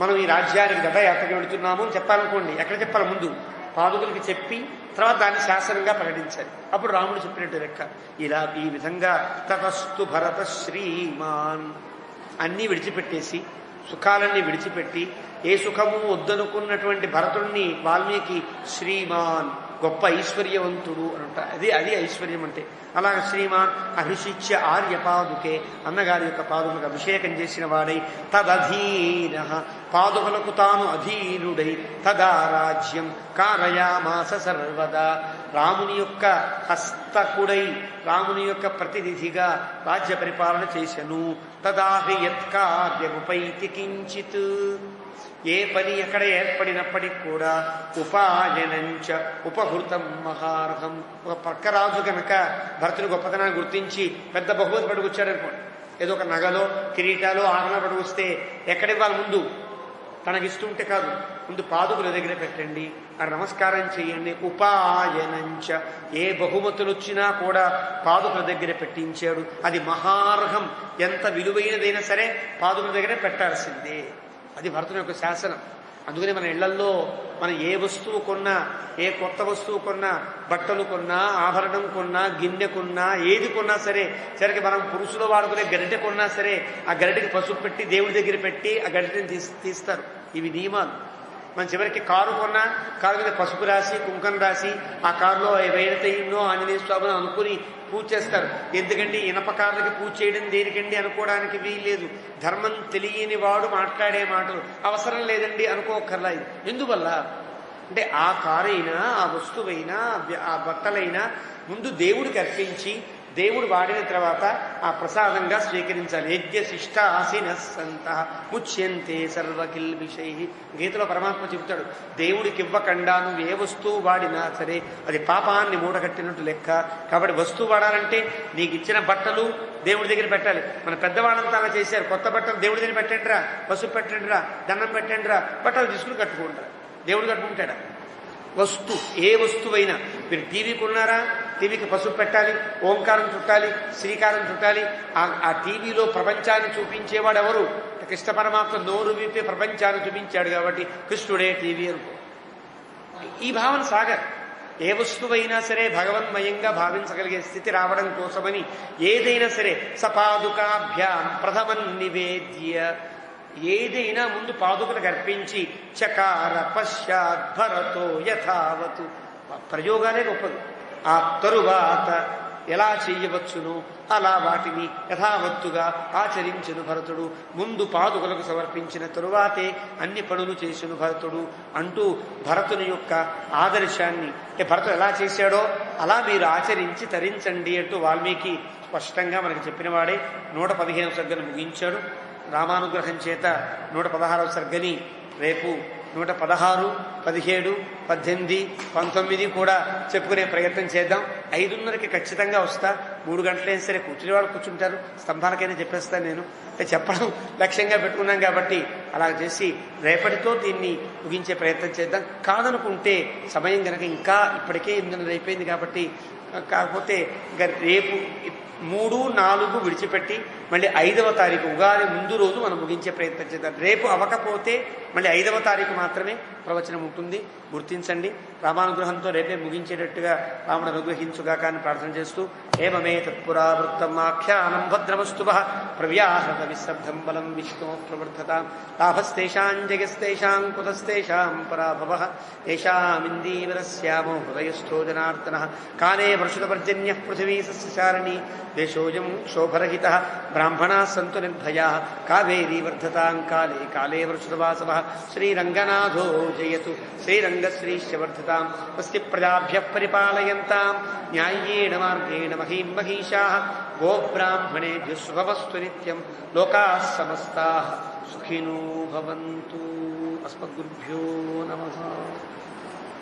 [SPEAKER 1] మనం ఈ రాజ్యానికి గతయాత్రకు వెళుతున్నాము అని చెప్పాలనుకోండి, ఎక్కడ చెప్పాలి? ముందు పాదుకులకి చెప్పి తర్వాత దాన్ని శాసనంగా ప్రకటించాలి. అప్పుడు రాముడు చెప్పినట్టు లెక్క. ఇలా ఈ విధంగా తతస్తు భరత శ్రీమాన్, అన్నీ విడిచిపెట్టేసి, సుఖాలన్నీ విడిచిపెట్టి, ఏ సుఖము వద్దనుకున్నటువంటి భరతుడిని వాల్మీకి శ్రీమాన్, గొప్ప ఐశ్వర్యవంతుడు అని అంటారు. అది ఐశ్వర్యం అంటే. అలాగే శ్రీమాన్ అభిషిచ్య ఆర్యపాదుకే, అన్నగారి యొక్క పాదుకలకు అభిషేకం చేసిన వాడై, తదధీన, పాదుకలకు తాను అధీనుడై, తదా రాజ్యం కారయామాస సర్వదా, రాముని యొక్క హస్తకుడై, రాముని యొక్క ప్రతినిధిగా రాజ్య పరిపాలన చేశను. తదాహి యత్కార్యముపైతి కించిత్, ఏ పని ఎక్కడ ఏర్పడినప్పటికి కూడా ఉపాయనంచ ఉపహృతం మహార్హం. ఒక పక్కరాజు కనుక భరతుని గొప్పతనాన్ని గుర్తించి పెద్ద బహుమతి పట్టుకొచ్చాడు అనుకోండి, ఏదో ఒక నగలో, కిరీటాలో, ఆహరణ పట్టుకొస్తే ఎక్కడివ్వాలి? ముందు తనకిస్తుంటే కాదు, ముందు పాదుకుల దగ్గర పెట్టండి, ఆ నమస్కారం చేయండి. ఉపాయనంచ, ఏ బహుమతులు వచ్చినా కూడా పాదుకుల దగ్గర పెట్టించాడు. అది మహార్హం, ఎంత విలువైనదైనా సరే పాదుకుల దగ్గరే పెట్టాల్సిందే. అది భరతుని యొక్క శాసనం. అందుకని మన ఇళ్లల్లో మనం ఏ వస్తువు కొన్నా, ఏ కొత్త వస్తువు కొన్నా, బట్టలు కొన్నా, ఆభరణం కొన్నా, గిన్నె కొన్నా, ఏది కొన్నా సరే, సరికి మనం పురుషులు వాడుకునే గరిటె కొన్నా సరే ఆ గరిటెకి పసుపు పెట్టి దేవుడి దగ్గర పెట్టి ఆ గరిటెని తీస్తారు. ఇవి నియమాలు. మన చివరికి కారు కొన్నా కారు మీద పసుపు రాసి కుంకం రాసి ఆ కారులో వేణతయ్యో ఆంజనేయ స్వామిని అనుకుని పూజ చేస్తారు. ఎందుకండి ఇనప కార్లకి పూజ చేయడం దేనికండి అనుకోవడానికి వీల్లేదు. ధర్మం తెలియని వాడు మాట్లాడే మాటలు అవసరం లేదండి అనుకోకర్లా. ఎందువల్ల అంటే ఆ కారైనా, ఆ వస్తువైనా, ఆ బట్టలైనా ముందు దేవుడికి అర్పించి దేవుడు వాడిన తర్వాత ఆ ప్రసాదంగా స్వీకరించాలి. యజ్ఞ శిష్ట ఆసీన సంత ముచ్యంతే సర్వకిల్బిషై. గీతలో పరమాత్మ చెబుతాడు, దేవుడికి ఇవ్వకుండా నువ్వు ఏ వస్తువు వాడినా సరే అది పాపాన్ని మూటగట్టినట్టు లెక్క. కాబట్టి వస్తువు వాడాలంటే నీకు ఇచ్చిన బట్టలు దేవుడి దగ్గర పెట్టాలి. మన పెద్దవాళ్ళంతా అలా చేశారు. కొత్త బట్టలు దేవుడి దగ్గర పెట్టండిరా, పసుపు పెట్టండిరా, దండం పెట్టండిరా, బట్టలు తీసుకుని కట్టుకుంటారు. దేవుడు కట్టుకుంటాడా? ఏ వస్తువైనా మీరు టీవీ కొన్నారా, టీవీకి పసుపు పెట్టాలి, ఓంకారం చుట్టాలి, శ్రీకారం చుట్టాలి. ఆ టీవీలో ప్రపంచాన్ని చూపించేవాడు ఎవరు? కృష్ణ పరమాత్మ నోరు విప్పి ప్రపంచాన్ని చూపించాడు కాబట్టి కృష్ణుడే టీవీ అనుకో. ఈ భావన సాగర్. ఏ వస్తువైనా సరే భగవన్మయంగా భావించగలిగే స్థితి రావడం కోసమని ఏదైనా సరే సపాదుకాభ్యాం ప్రథమం నివేద్య, ఏదైనా ముందు పాదుకలకు అర్పించి చకార పశ్చాత్ భరతో యథావతు. ప్రయోగాలే గొప్పది. ఆ తరువాత ఎలా చేయవచ్చును అలా వాటిని యథావత్తుగా ఆచరించును భరతుడు. ముందు పాదుకలకు సమర్పించిన తరువాతే అన్ని పనులు చేసిన భరతుడు అంటూ భరతుని యొక్క ఆదర్శాన్ని, భరతుడు ఎలా చేశాడో అలా మీరు ఆచరించి తరించండి అంటూ వాల్మీకి స్పష్టంగా మనకి చెప్పిన వాడే 115వ సర్గను ముగించాడు. రామానుగ్రహం చేత 116వ సర్గని రేపు 116, 17, 18, 19 కూడా చెప్పుకునే ప్రయత్నం చేద్దాం. 5:30కి ఖచ్చితంగా వస్తా. 3 గంటలైనా సరే కూర్చునే వాళ్ళు కూర్చుంటారు. స్తంభాలకైనా చెప్పేస్తాను నేను. అంటే చెప్పడం లక్ష్యంగా పెట్టుకున్నాం కాబట్టి అలా చేసి రేపటితో దీన్ని ముగించే ప్రయత్నం చేద్దాం. కాదనుకుంటే సమయం కనుక ఇంకా ఇప్పటికే 8:30 అయిపోయింది కాబట్టి, కాకపోతే ఇంకా రేపు 3, 4 విడిచిపెట్టి మళ్ళీ 5వ తారీఖు ఉగాది ముందు రోజు మనం ముగించే ప్రయత్నం చేద్దాం. రేపు అవ్వకపోతే మళ్ళీ 5వ తారీఖు మాత్రమే ప్రవచనం ఉంటుంది. గుర్తించండి. రామానుగ్రహంతో రేపే ముగించేటట్టుగా రాముడు అనుగ్రహించుగాక అని ప్రార్థన చేస్తూ ఏమమే తత్పురావృత్తం ఆఖ్యానం భద్రమస్తు ప్రవ్యాహృత విశ్రబ్ధం బలం విష్ణో ప్రవర్ధతాం లాభస్తేషాం జగస్తేషాం కుతస్తేషాం పరాభవ తేషామిందీవరస్యామో హృదయస్థో జనార్దనః కాలే వర్షుతపర్జన్యః పృథివీ సస్యచారిణీ దేశోజం క్షోభరహితః బ్రాహ్మణాः సంతు నిర్భయాः కావేరీ వర్ధతాం కాలే కాలే వర్షుతవాసవః శ్రీరంగనాథో జయతు శ్రీరంగశ్రీశ్చ వర్ధతాం స్వస్తి ప్రజాభ్యః పరిపాలయంతాం న్యాయేన మార్గేణ మహీం మహీషాः గోబ్రాహ్మణేభ్యः శుభమస్తు నిత్యం లోకాः సమస్తాः సుఖినో భవంతు. అస్మద్గురుభ్యో నమః.